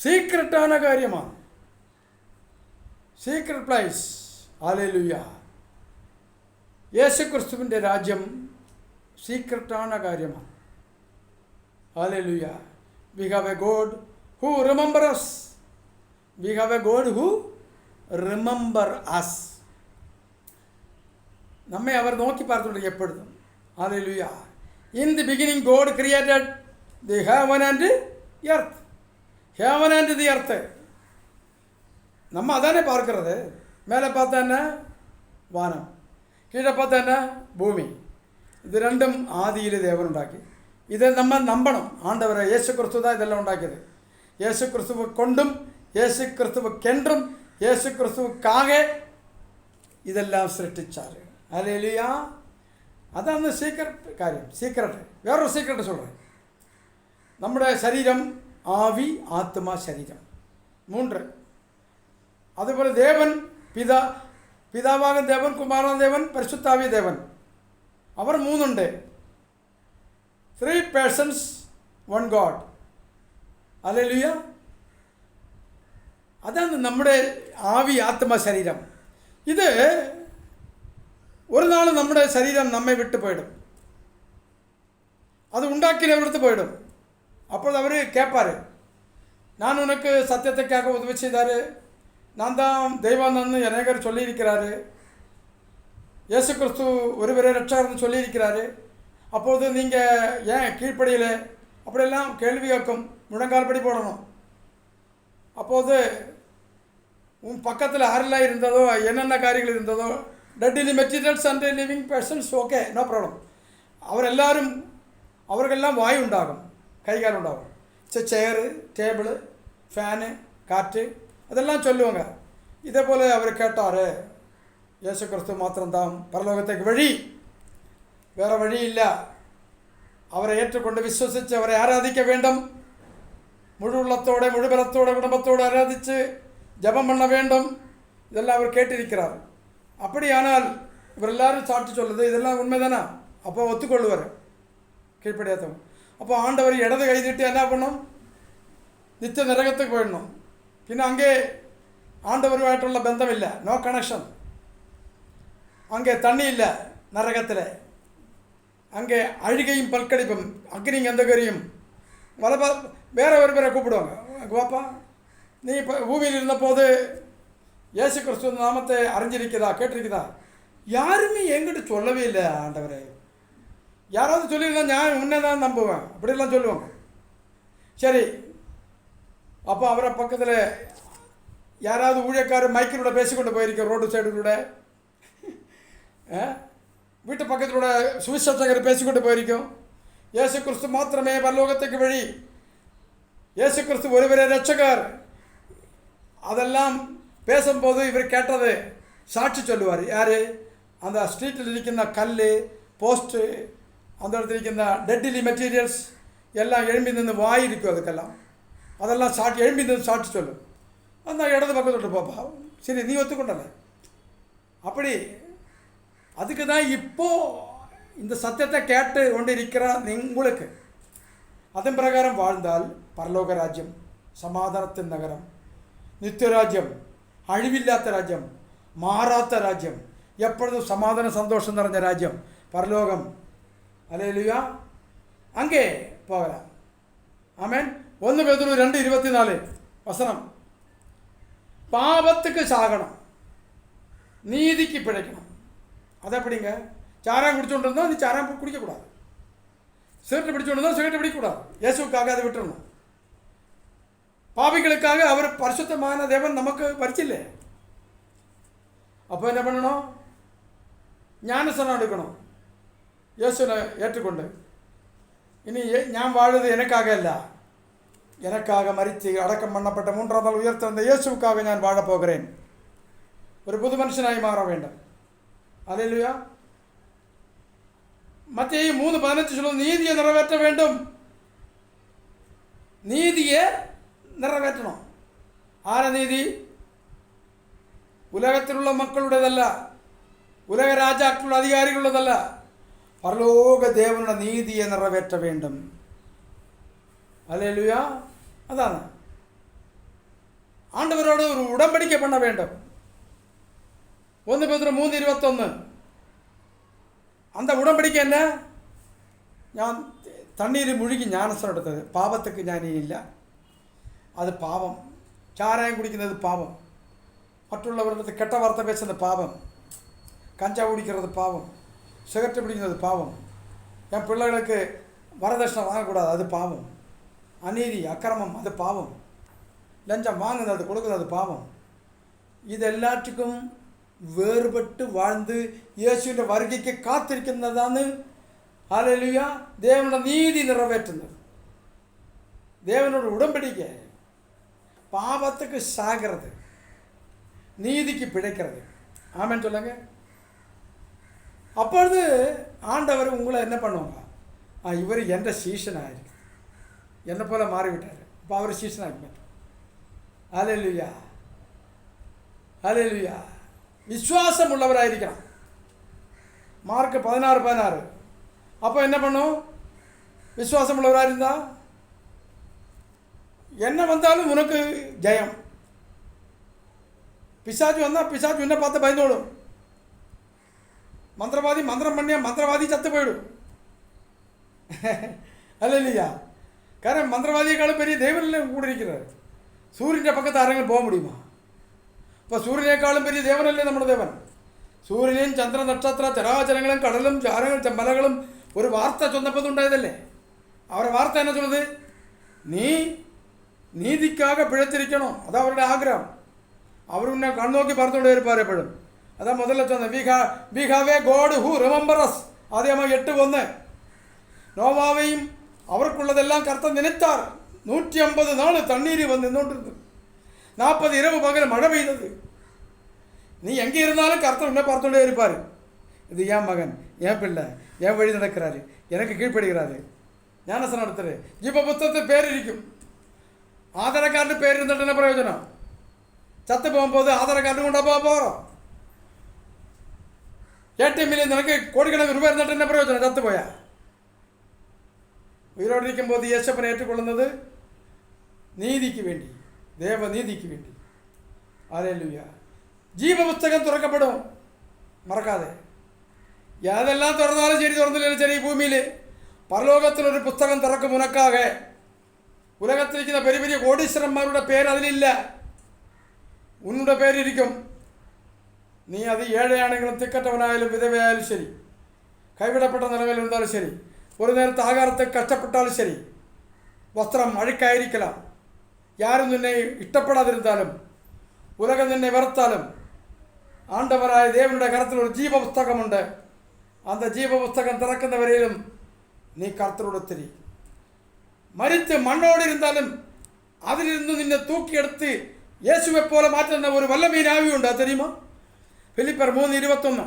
സീക്രട്ടാണ് കാര്യമാണ്. Secret place. Hallelujah. യേശുക്രിസ്തുവിൻ്റെ രാജ്യം സീക്രട്ടാണ് കാര്യമാണ്. Hallelujah. We have a God who remembers us. We have a God who remembers us. നമ്മെ അവർ നോക്കി പാർത്തുകൊണ്ട് എപ്പോഴും. Hallelujah. In the beginning God created the heaven and the earth. Heaven and the earth. நம்ம அதானே பார்க்கறது. மேலே பார்த்தா என்ன? வானம். கீழே பார்த்தா என்ன? பூமி. இது ரெண்டும் ஆதியில் தேவன் ഉണ്ടാക്കി. இதை நம்ம நம்பணும். ஆண்டவரை இயேசு கிறிஸ்து தான் இதெல்லாம் ഉണ്ടാക്കിയത്. இயேசு கிறிஸ்துவை கொண்டும் இயேசு கிறிஸ்துவுக்கென்றும் இயேசு கிறிஸ்துவுக்காக இதெல்லாம் சிருஷ்டிச்சார். ஹல்லேலூயா. அதான் சீக்ரெட் காரியம். சீக்ரெட். வேறொரு சீக்ரெட் சொல்கிறேன். நம்முடைய சரீரம் ஆவி ஆத்மா சரீரம் 3. அதுபோல் தேவன் பிதாவாக தேவன், குமாரன் தேவன், பரிசுத்தாவி தேவன். அவர் 3 ഉണ്ട്. 3 persons, 1 God. ഹല്ലേലൂയ. അതാണ് നമ്മുടെ ആവി ആത്മ ശരീരം. ഇത് ഒരു നാൾ നമ്മുടെ ശരീരം നമ്മെ വിട്ടു പോയിടും. அது உண்டாக்கினவர்கிட்ட போயிடும். அப்பொழுது அவர் கேட்பார், நான் உனக்கு சத்தியத்துக்காக உதவி செய்தார், நான் தான் தெய்வம்னு அநேகர் சொல்லியிருக்கிறாரு, இயேசு கிறிஸ்து ஒருவரே ரட்சகர்னு சொல்லியிருக்கிறாரு, அப்போது நீங்கள் ஏன் கீழ்ப்படியில்? அப்படியெல்லாம் கேள்வி கேட்கும். முழங்கால்படி போடணும். அப்போது உன் பக்கத்தில் யாரெல்லாம் இருந்ததோ, என்னென்ன காரியங்கள் இருந்ததோ, deadly materials and living persons, okay, no problem. அவர்களெல்லாம் வாய் உண்டாகும், கைகால் உண்டாகும். சேரு, டேபிள், ஃபேனு, காற்று, அதெல்லாம் சொல்லுவாங்க. இதே போல் அவர் கேட்டார், இயேசு கிறிஸ்து மாத்திரம்தான் பரலோகத்துக்கு வழி, வேறு வழி இல்லை. அவரை ஏற்றுக்கொண்டு விசுவசித்து அவரை ஆராதிக்க வேண்டும். முழு உள்ளத்தோடு, முழு பலத்தோடு, குடும்பத்தோடு ஆராதித்து ஜபம் பண்ண வேண்டும். இதெல்லாம் அவர் கேட்டிருக்கிறார். அப்படியானால் இவர் எல்லாரும் சாட்சி சொல்லுது, இதெல்லாம் உண்மைதானா? அப்போ ஒத்துக்கொள்ளுவார் கீழ்ப்படியாதவங்க. அப்போ ஆண்டவர் இடது கைதிட்டு என்ன பண்ணும்? நித்திய நரகத்துக்கு போயிடணும். பின்ன அங்கே ஆண்டவருமாയിട്ടുള്ള ബന്ധമില്ല, நோ கனெக்ஷன். அங்கே தண்ணி இல்லை நரகத்தில். அங்கே அழுகையும் பல்கடிப்பும் அக்னியும் கந்தகரியும் வேற ஒரு பேரை கூப்பிடுவாங்க. வாப்பா, நீ இப்போ பூமியில் இருந்தபோது இயேசு கிறிஸ்துவ நாமத்தை அறிஞ்சிருக்குதா, கேட்டிருக்குதா? யாருமே என்கிட்ட சொல்லவே இல்லை ஆண்டவரே. யாராவது சொல்லியிருந்தா நான் உன்னை தான் நம்புவேன், அப்படிலாம் சொல்லுவாங்க. சரி, அப்போ அவரை பக்கத்தில் யாராவது ஊழியக்காரர் மைக்கிலூட பேசிக்கொண்டு போயிருக்க, ரோடு சைடுக்கூட, வீட்டு பக்கத்திலூட சுவிசேஷகர் பேசிக்கொண்டு போயிருக்கோம். இயேசு கிறிஸ்து மாத்திரமே பரலோகத்துக்கு வழி, இயேசு கிறிஸ்து ஒருவரே ரட்சகர். அதெல்லாம் பேசும்போது இவர் கேட்டது சாட்சி சொல்லுவார். யார்? அந்த ஸ்ட்ரீட்டில் இருக்கின்ற கல், போஸ்ட்டு, அந்த இடத்துல இருக்கின்ற டெட்லி மெட்டீரியல்ஸ் எல்லாம் எழும்பி நின்று வாய் இருக்கும். அதுக்கெல்லாம் அதெல்லாம் சாட்சி எழும்பி நின்று சாட்சி சொல்லும். அந்த இடது பக்கத்தோட்டு போப்பா. சரி, நீ ஒத்துக்கொண்டல. அப்படி அதுக்கு தான் இப்போது இந்த சத்தியத்தை கேட்டு கொண்டு இருக்கிற உங்களுக்கு அதன் பிரகாரம் வாழ்ந்தால் பரலோக ராஜ்யம், சமாதானத்தின் நகரம், நித்தியராஜ்யம், அழிவில்லாத ராஜ்யம், மாறாத்த ராஜ்யம், எப்பொழுதும் சமாதான சந்தோஷம் நிறைஞ்ச ராஜ்யம் பரலோகம். அல்லேலூயா. அங்கே போகலாம். ஆமென். 1 பேதுரு 2:24 வசனம். பாவத்துக்கு சாகணும், நீதிக்கு பிழைக்கணும். அது எப்படிங்க? சாராயம் குடிச்சுட்டு இருந்தால் நீ சாராயம் குடிக்கக்கூடாது, சிகரெட்டு பிடிச்சுட்டு இருந்தால் சிகரெட்டு பிடிக்கக்கூடாது. இயேசுக்காக அதை விட்டுறணும். பாவிகளுக்காக அவர் பரிசுத்தமான தேவன் நமக்கு பரிச்சில்லை. அப்போ என்ன பண்ணணும்? ஞானஸ்நானம் எடுக்கணும், இயேசுவை ஏற்றுக்கொண்டு. இனி நான் வாழுது எனக்காக இல்லை, எனக்காக மரித்து அடக்கம் பண்ணப்பட்ட 3ஆம் நாள் உயர்த்த இயேசுவுக்காக நான் வாழப்போகிறேன். ஒரு புது மனுஷனாய் மாற வேண்டும். அல்லேலூயா. மத்தேயு 3:15 சொல்லும், நீதியை நிறைவேற்ற வேண்டும். நீதியை நிறைவேற்றணும். ஆர நீதி? உலகத்தில் உள்ள மக்களுடையதல்ல, உலக ராஜாக்கள் அதிகாரிகளுடையதல்ல, பரலோக தேவனுடைய நீதியை நிறைவேற்ற வேண்டும். அல்லேலூயா. அதான் ஆண்டவரோடு ஒரு உடன்படிக்கை பண்ண வேண்டும். 1 Peter 3:21. அந்த உடன்படிக்கை என்ன? ഞാൻ തണ്ണീര് മുഴുകി ജ്ഞാനസ്നാനം എടുത്തത് പാപത്തേക്ക് ഞാൻ ഇനിയില്ല. അത് പാപം. ചാരായം കുടിക്കുന്നത് പാപം, മറ്റുള്ളവരുടെ കെട്ട വാർത്ത പേശുന്നത് പാപം, കഞ്ചാവ് കുടിക്കുന്നത് പാപം, സിഗരറ്റ് പിടിക്കുന്നത് പാപം, ഞാൻ പിള്ളേർക്ക് വരദക്ഷിണ വാങ്ങக்கூடாது അത് പാപം, അനീതി അക്രമം അത് പാപം, ലഞ്ചം വാങ്ങുന്നത് കൊടുക്കുന്നത് പാപം. ഇതെല്ലാറ്റിക്കും വേർപെട്ട് வாழ்ந்து യേശുവിൻ്റെ വരുകയ്ക്ക് കാത്തിരിക്കുന്നതാണ് ഹല്ലേലൂയ தேவனுடைய നീതി നിറവേറ്റുന്നത്. தேவனோட உடன்படிக்கை. பாவத்துக்கு சாகிறது, நீதிக்கு பிழைக்கிறது. ஆமென் சொல்லுங்க. அப்பொழுது ஆண்டவர் உங்களை என்ன பண்ணுவாங்க? இவர் எந்த சீசனாயிருக்கு, என்னை போல மாறிவிட்டார், இப்போ அவர் சீசனாக. ஹல்லேலூயா ஹல்லேலூயா. விசுவாசம் உள்ளவராயிருக்கிறான். மார்க் 16:16. அப்போ என்ன பண்ணும்? விசுவாசம் உள்ளவராக இருந்தா என்ன வந்தாலும் உனக்கு ஜெயம். பிசாச்சு வந்தால் பிசாச்சு என்ன பார்த்து பயந்தோடும். மந்திரவாதி மந்திரம் பண்ணியா மந்திரவாதி சத்து போயிடும். அல்லையா? காரணம் மந்திரவாதியேக்காளும் பெரிய தேவனில் கூட இருக்கிறார். சூரியன் பக்கத்து ஆരെങ്കിലും போக முடியுமா? இப்போ சூரியனேக்காളുம் பெரிய தேவனല്ലേ നമ്മുടെ தேவன். സൂര്യനെയും ചന്ദ്ര നക്ഷത്ര ചരാചരങ്ങളും കടലും ചാരങ്ങളും മലകളും ഒരു വാർത്ത ചൊന്നപ്പോൾ ഉണ്ടായതല്ലേ. അവരുടെ വാർത്ത என்ன சொல்லுது? நீ நீதிக்காக பிழைத்திருக்கணும். அதான் அவருடைய ஆகிரகம். அவர் உன்னை கண்ணோக்கி பார்த்துகொண்டே இருப்பார் எப்பொழுதும். அதான் முதல்ல சொன்னேன், we have a God who remembers us. ஆதியாகமம் 8:1. நோவாவையும் அவருக்குள்ளதெல்லாம் கர்த்தர் நினைத்தார். 150 நாள் தண்ணீர் வந்து நின்றுட்டு 40 இரவு பகல் மழை பெய்தது. நீ எங்கே இருந்தாலும் கர்த்தர் உன்னை பார்த்துகொண்டே இருப்பார். இது என் மகன், என் பிள்ளை, என் வழி நடக்கிறாரு, எனக்கு கீழ்ப்படுகிறாரு, ஞானஸ்நானம் நடத்துறாரு. ஜீவ புத்தகத்தில் பேர் இருக்கும். ஆதார கார்டு பேர் இருந்துட்டு என்ன பிரயோஜனம்? சத்து போகும்போது ஆதார கார்டு கொண்டா போகிறோம். ஏடிஎம்மில் எனக்கு கோடிக்கணக்கு ரூபாய் இருந்துட்டு என்ன பிரயோஜனம்? சத்து போயா? உயிரோடு இருக்கும்போது இயேசுவை ஏற்றுக்கொள்ளுന്നത് நீதிக்கு வேண்டி, தேவ நீதிக்கு வேண்டி. ஹல்லேலூயா. ஜீவ புஸ்தகம் திறக்கப்படும், மறக்காதே. யாதெல்லாம் திறந்தாலும் சரி, திறந்தில்லையும் சரி, பூமியில் பரலோகத்தில் ஒரு புஸ்தகம் திறக்கும் உனக்காக. உலகத்தில் இருக்கிற பெரிய பெரிய கோடீஸ்வரന്മാരുടെ பேர் அதில் இல்லை, உன்னோட பேர் இருக்கும். நீ அது ஏழையாണെങ്കിലും திக்கட்டவனாയാലും விதவையாയാലും ശരി, கைவிடப்பட்ட நிலைமையில் இருந்தாலும் சரி, ஒரு நேரத்து ஆகாரத்துக்கு கஷ்டப்பட்டாலும் சரி, வஸ்திரம் அழுக்காயிருக்கலாம், யாரும் നിന്നെ ഇഷ്ടപ്പെടാതിരുന്നാലും, உலகம் നിന്നെ வெறுத்தாலும், ஆண்டவராய தேவனுடைய கரத்தில் ஒரு ஜீவ புஸ்தகம் உண்டு. அந்த ஜீவ புஸ்தகம் திறக்கின்ற வரையிலும் நீ கர்த்தரோடு திரி. மரித்து மண்ணோடு இருந்தாலும் அதிலிருந்து நின்னை தூக்கி எடுத்து இயேசுவை போல மாற்றின ஒரு வல்லமையின் ஆவி உண்டு, தெரியுமா? பிலிப்பியர் 3:21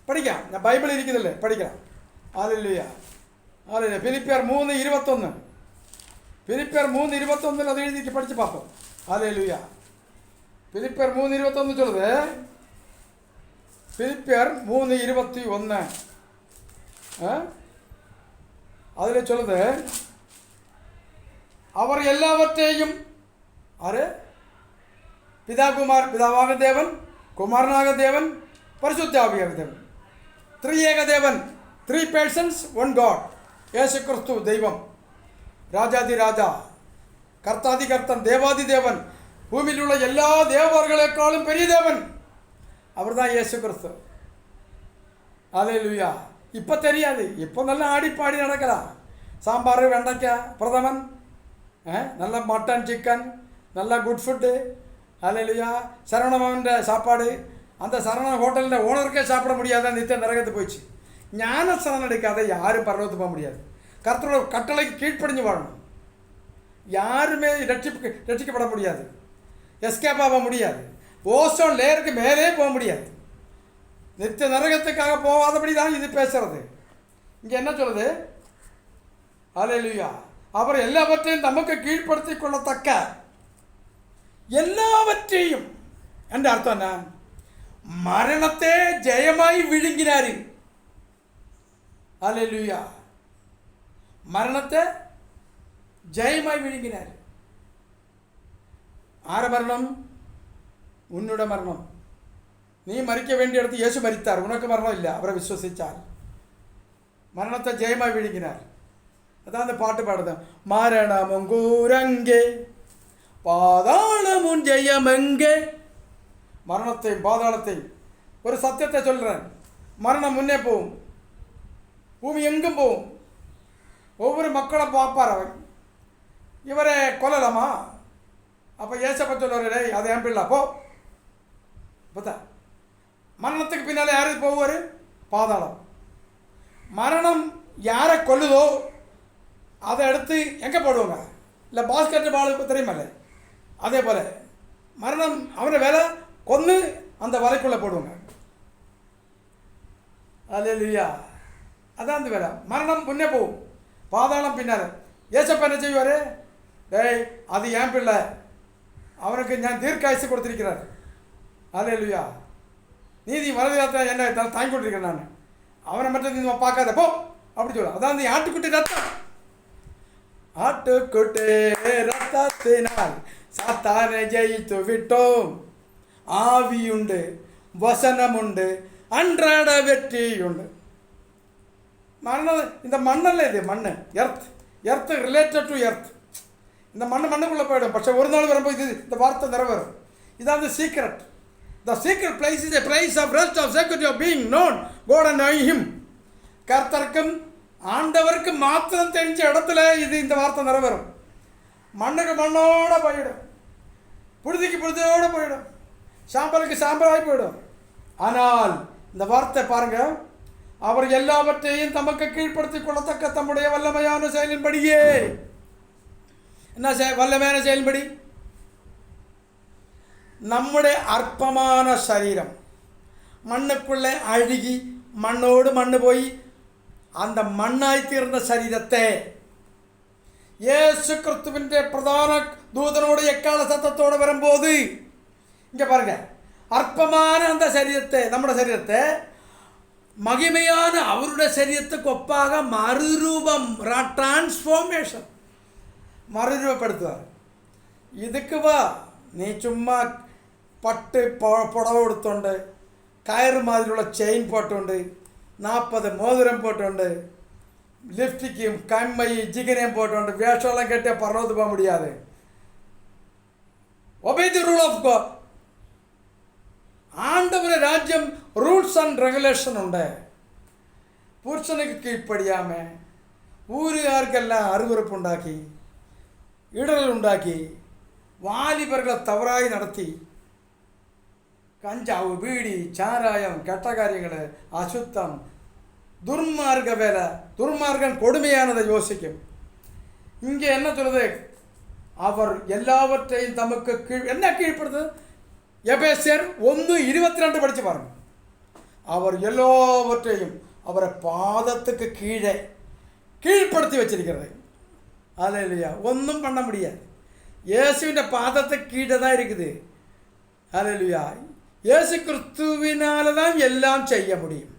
படிக்கலாம். நான் பைபிள் இருக்குதில்ல, படிக்கலாம். ஹல்லேலூயா ஹல்லேலூயா. பிலிப்பியர் 3:21. பிலிப்பியர் 3:21 அதை எழுதி படித்து பார்ப்போம். ஹல்லேலூயா. பிலிப்பியர் 3:21 சொல்லுது. பிலிப்பியர் 3:21 அதில் சொல்லுது, அவர் எல்லாவற்றையும் பிதாவாக தேவன், குமாரனாக தேவன், பரிசுத்த ஆவியாக தேவன், திரியேக தேவன், 3 persons 1 God. இயேசு கிறிஸ்து தெய்வம், ராஜாதி ராஜா, கர்த்தாதி கர்த்தன், தேவாதி தேவன், பூமியில் உள்ள எல்லா தேவர்களுக்காலும் பெரிய தேவன் அவர் தான் இயேசு கிறிஸ்து. ஹல்லேலூயா. இப்போ தெரியாது, இப்போ நல்லா ஆடி பாடி நடக்கலாம். சாம்பார், வெண்டைக்காய், பிரதமன், நல்ல மட்டன், சிக்கன், நல்லா குட் ஃபுட்டு. ஹல்லேலூயா. சரவணபவன்ற சாப்பாடு, அந்த சரவண ஹோட்டலில் ஓனருக்கே சாப்பிட முடியாத நித்திய நரகத்து போயிடுச்சு. ஞானஸ்நானம் எடுக்காத யாரும் பரலோகத்துக்கு போக முடியாது. கர்த்தரோட கட்டளைக்கு கீழ்ப்படிஞ்சு வாழணும். யாருமே ரட்சிக்கப்பட முடியாது, எஸ்கேப் ஆக முடியாது, ஓசோன் லேயருக்கு மேலே போக முடியாது. நித்திய நரகத்துக்காக போகாதபடி தான் இது பேசுறது. இங்கே என்ன சொல்லுது? ஹல்லேலூயா. அவர் எல்லாவற்றையும் நமக்கு கீழ்ப்படுத்திக் கொள்ளத்தக்க எல்லாவற்றையும் என்ற அர்த்தம் என்ன? மரணத்தை ஜெயமாய் விழுங்கினாரு. ஹல்லேலூயா. மரணத்தை ஜெயமாய் விழுங்கினார். ஆர மரணம்? உன்னுடைய மரணம். நீ மறிக்க வேண்டிய இடத்து இயேசு மரித்தார், உனக்கு மரணம் இல்லை. அவரை விசுவசித்தார், மரணத்தை ஜெயமாய் விழுங்கினார். அதான் அந்த பாட்டு பாடுது, மரணமும் கூரங்கே பாதாளமும் ஜெயமெங்கே. மரணத்தையும் பாதாளத்தையும் ஒரு சத்தியத்தை சொல்கிறேன், மரணம் முன்னே போகும், பூமி எங்கும் போகும். ஒவ்வொரு மக்களை பார்ப்பார் அவன், இவரை கொல்லலாமா? அப்போ ஏசப்ப சொல்லுவார், டேய் அது என் பிள்ளை போ. பார்த்தா மரணத்துக்கு பின்னால் யாருக்கு போவார்? பாதாளம். மரணம் யாரை கொல்லுதோ அதை எடுத்து எங்கே போடுவாங்க? இல்லை பாஸ்கெட் பால் தெரியுமில்ல, அதே போல் மரணம் அவனை வேலை கொன்று அந்த வலைக்குள்ளே போடுவாங்க. அல்லேலூயா. அதான் அந்த வேலை. மரணம் முன்னே போகும், பாதாளம் பின்னால். ஏசப்பா என்ன செய்வார்? டேய் அது என் பிள்ளை, அவனுக்கு நான் தீர்க்காயசு கொடுத்திருக்கிறார். அல்லேலூயா. நீதி வலதுகாலத்தில் என்ன தாங்கி கொண்டிருக்கிறேன் நான், அவனை மட்டும் நீ பார்க்காத போ அப்படி சொல்ல. அதான் அந்த ஆட்டுக்குட்டி ரத்தம். ஆட்டுக்குட்டி ரத்தத்தினால் சாத்தானை ஜெயித்து விட்டோம். ஆவியுண்டு, வசனமுண்டு, அன்றாட வெற்றியுண்டு. மரணம் இந்த மண்ணல்ல, இது மண், எர்த் ரிலேட்டட் டு எர்த். இந்த மண்ணுக்குள்ளே போயிடும். பட்சம் ஒரு நாள் வரும்போது இது இந்த வார்த்தை நிறைவேறும். இதான் the secret. The secret place is a place of rest, of security, of being known God and knowing Him. கர்த்தருக்கும் ஆண்டவருக்கு மாத்திரம் தெரிஞ்ச இடத்துல இது இந்த வார்த்தை நிறைவேறும். மண்ணுக்கு மண்ணோட போயிடும், புழுதிக்கு புழுதியோடு போயிடும், சாம்பலுக்கு சாம்பலாகி போயிடும். ஆனால் இந்த வார்த்தை பாருங்க, அவர் எல்லாவற்றையும் தமக்கு கீழ்ப்படுத்திக் கொள்ளத்தக்க தம்முடைய வல்லமையான செயலின்படியே. என்ன வல்லமையான செயல்படி? நம்முடைய அற்பமான சரீரம் மண்ணுக்குள்ளே அழுகி மண்ணோடு மண்ணு போய் அந்த மண்ணாய் தீர்ந்த சரீரத்தை இயேசு கிறிஸ்துவின் பிரதான தூதனோடு எக்கால சத்தத்தோடு வரும்போது, இங்கே பாருங்க, அற்பமான அந்த சரீரத்தை, நம்முடைய சரீரத்தை மகிமையான அவருடைய சரீரத்துக்கு ஒப்பாக மறுரூபம், டிரான்ஸ்ஃபார்மேஷன், மறுரூபப்படுத்துவார். இதுக்கு வா நீ சும்மா பட்டு புடவை கொடுத்தோண்டு, கயிறு மாதிரி உள்ள செயின் போட்டுண்டு, 40 மோதிரம் போட்டுண்டு, லிப்ஸ்டிக்கும் கம்மை ஜிகனையும் போட்டுண்டு வேஷம்லாம் கட்டிய பரவத்து போக முடியாது. Obey the rule of God. ஆண்டவர ராஜ்யம் ரூல்ஸ் அண்ட் ரெகுலேஷன் உண்டு. புருஷனுக்கு கீழ்ப்படியாமல் ஊருகாருக்கெல்லாம் அருவறுப்பு உண்டாக்கி, இடர்கள் உண்டாக்கி, வாலிபர்களை தவறாய் நடத்தி, கஞ்சாவு, பீடி, சாராயம், கெட்ட காரியங்கள், அசுத்தம், துர்மார்க்க வேலை, துர்மார்க்கன் கொடுமையானதை யோசிக்கும். இங்கே என்ன சொல்லுது? அவர் எல்லாவற்றையும் தமக்கு என்ன கீழ்ப்படுது? எபேசியர் 1:22 படித்து பாருங்க. அவர் எல்லாவற்றையும் அவரை பாதத்துக்கு கீழே கீழ்ப்படுத்தி வச்சிருக்கிறது. அல்லேலூயா. ஒன்றும் பண்ண முடியாது. இயேசுவின் பாதத்துக்கு கீழே தான் இருக்குது. அல்லேலூயா. இயேசு கிறிஸ்துவினால தான் எல்லாம் செய்ய முடியும்.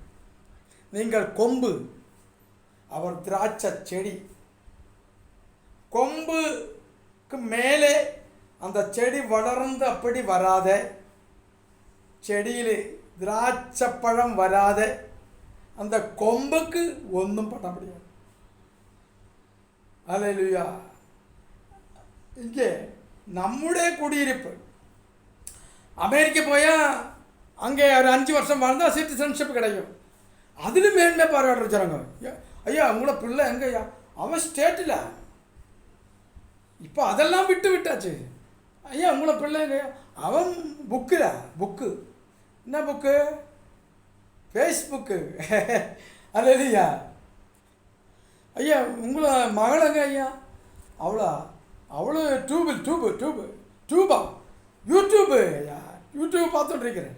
நீங்கள் கொம்பு, அவர் திராட்சை செடி. கொம்புக்கு மேலே அந்த செடி வளர்ந்து அப்படி வராத, செடியில் திராட்சை பழம் வராத அந்த கொம்புக்கு ஒன்றும் பண்ண முடியாது. அல்லேலூயா. இங்கே நம்முடைய குடியிருப்பு, அமெரிக்கா போயால் அங்கே ஒரு 5 வருஷம் வாழ்ந்தால் சிட்டிசன்ஷிப் கிடைக்கும். அதில் மேன்மை பாராட்டுற ஜனங்க, ஐயா உங்களை பிள்ளை எங்கய்யா, அவன் ஸ்டேட்டில் இப்போ அதெல்லாம் விட்டாச்சு. ஐயா உங்களை பிள்ளை எங்கய்யா, அவன் புக்கு என்ன புக்கு? ஃபேஸ்புக்கு. அல்லேலூயா. ஐயா உங்களை மகளங்க ஐயா, அவளு டியூபா யூடியூப்பு ஐயா, யூடியூப் பார்த்துட்டு இருக்கிறேன்.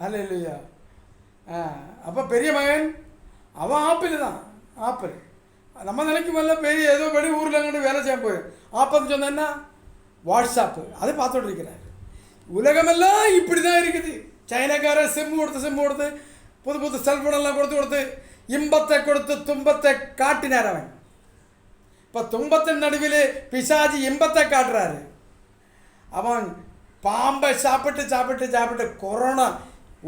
அல்லேலூயா. அப்போ பெரிய மகன் அவன் ஆப்பிள் தான். ஆப்பிள் நம்ம நினைக்கும் போல பெரிய ஏதோ வெளி ஊரில் அங்கிட்டு வேலை செய்ய போய் ஆப்பன்னு சொன்னேன்னா வாட்ஸ்அப்பு அதை பார்த்துட்டு இருக்கிறார். உலகமெல்லாம் இப்படி தான் இருக்குது. சைனாக்காரன் சிம்மு கொடுத்து புது செல்ஃபோனெல்லாம் கொடுத்து இன்பத்தை கொடுத்து துன்பத்தை காட்டினார் அவன். இப்போ துன்பத்தின் நடுவில் பிசாஜி இன்பத்தை காட்டுறாரு. அவன் பாம்பை சாப்பிட்டு சாப்பிட்டு சாப்பிட்டு கொரோனா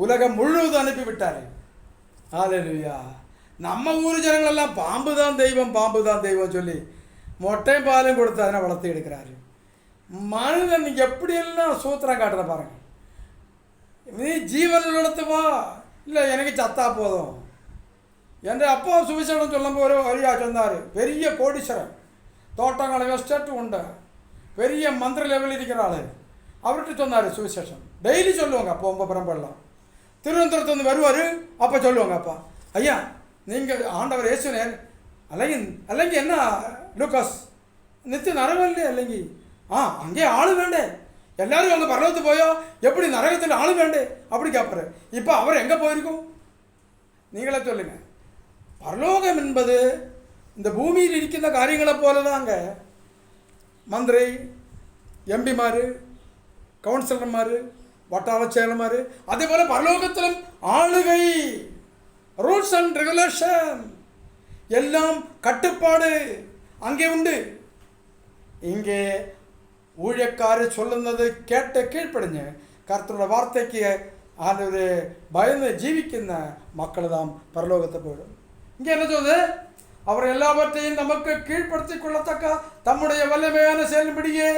உலகம் முழுவதும் அனுப்பிவிட்டார். ஹல்லேலூயா. நம்ம ஊர் ஜனங்களெல்லாம் பாம்பு தான் தெய்வம், பாம்பு தான் தெய்வம் சொல்லி மொட்டையும் பாலும் கொடுத்து அதனை வளர்த்து எடுக்கிறாரு. மனிதன் எப்படியெல்லாம் சூத்திரம் காட்டுற பாருங்க. நீ ஜீவன் வளர்த்துவா, இல்லை எனக்கு சத்தா போதும். என் அப்பா சுவிசேஷம் சொல்லும்போது ஒரு வழியா சொன்னார். பெரிய கோடீஸ்வரன், தோட்டங்களை எஸ்டேட் உண்டு, பெரிய மந்திர லெவலில் இருக்கிற ஆள். அவர்கிட்ட சொன்னார் சுவிசேஷம். டெய்லி சொல்லுவாங்க. அப்போ ரொம்ப பரம்பரெல்லாம் திருவனந்தபுரத்துலேருந்து வருவார். அப்போ சொல்லுவாங்க, அப்பா ஐயா நீங்கள் ஆண்டவர் இயேசுனேன் அல்லங்க என்ன லூக்காஸ் நித்திய நரகம் இல்லையா இல்லைங்க? அங்கே ஆள் வேண்டே, எல்லாரும் அங்கே பரலோகத்துக்கு போயோ எப்படி நரகத்தில் ஆள் வேண்டே அப்படி கேட்பாரு. இப்போ அவர் எங்கே போயிருக்கும் நீங்களே சொல்லுங்க. பரலோகம் என்பது இந்த பூமியில் இருக்கின்ற காரியங்களை போல தாங்க. மந்திரி, எம்பிமார், கவுன்சிலர்மார், வட்டார செயலமார், அதே போல் பரலோகத்திலும் ஆளுகை, ரூல்ஸ் அண்ட் ரெகுலேஷன், எல்லாம் கட்டுப்பாடு அங்கே உண்டு. இங்கே ஊழியக்காரர் சொல்லுന്നത് കേട്ട് കീഴ്പ്പടിഞ്ഞ് കർത്തരുടെ വാർത്തയ്ക്ക് ആരൊരു ഭയന്ന് ജീവിക്കുന്ന മക്കൾ താം പരലോകത്ത് പോയിടും. இங்கே என்ன சொல்லுது? அவர் எல்லாவற்றையும் நமக்கு கீழ்ப்படுத்திக் கொள்ளத்தக்க தம்முடைய வல்லமையான செயல்படியே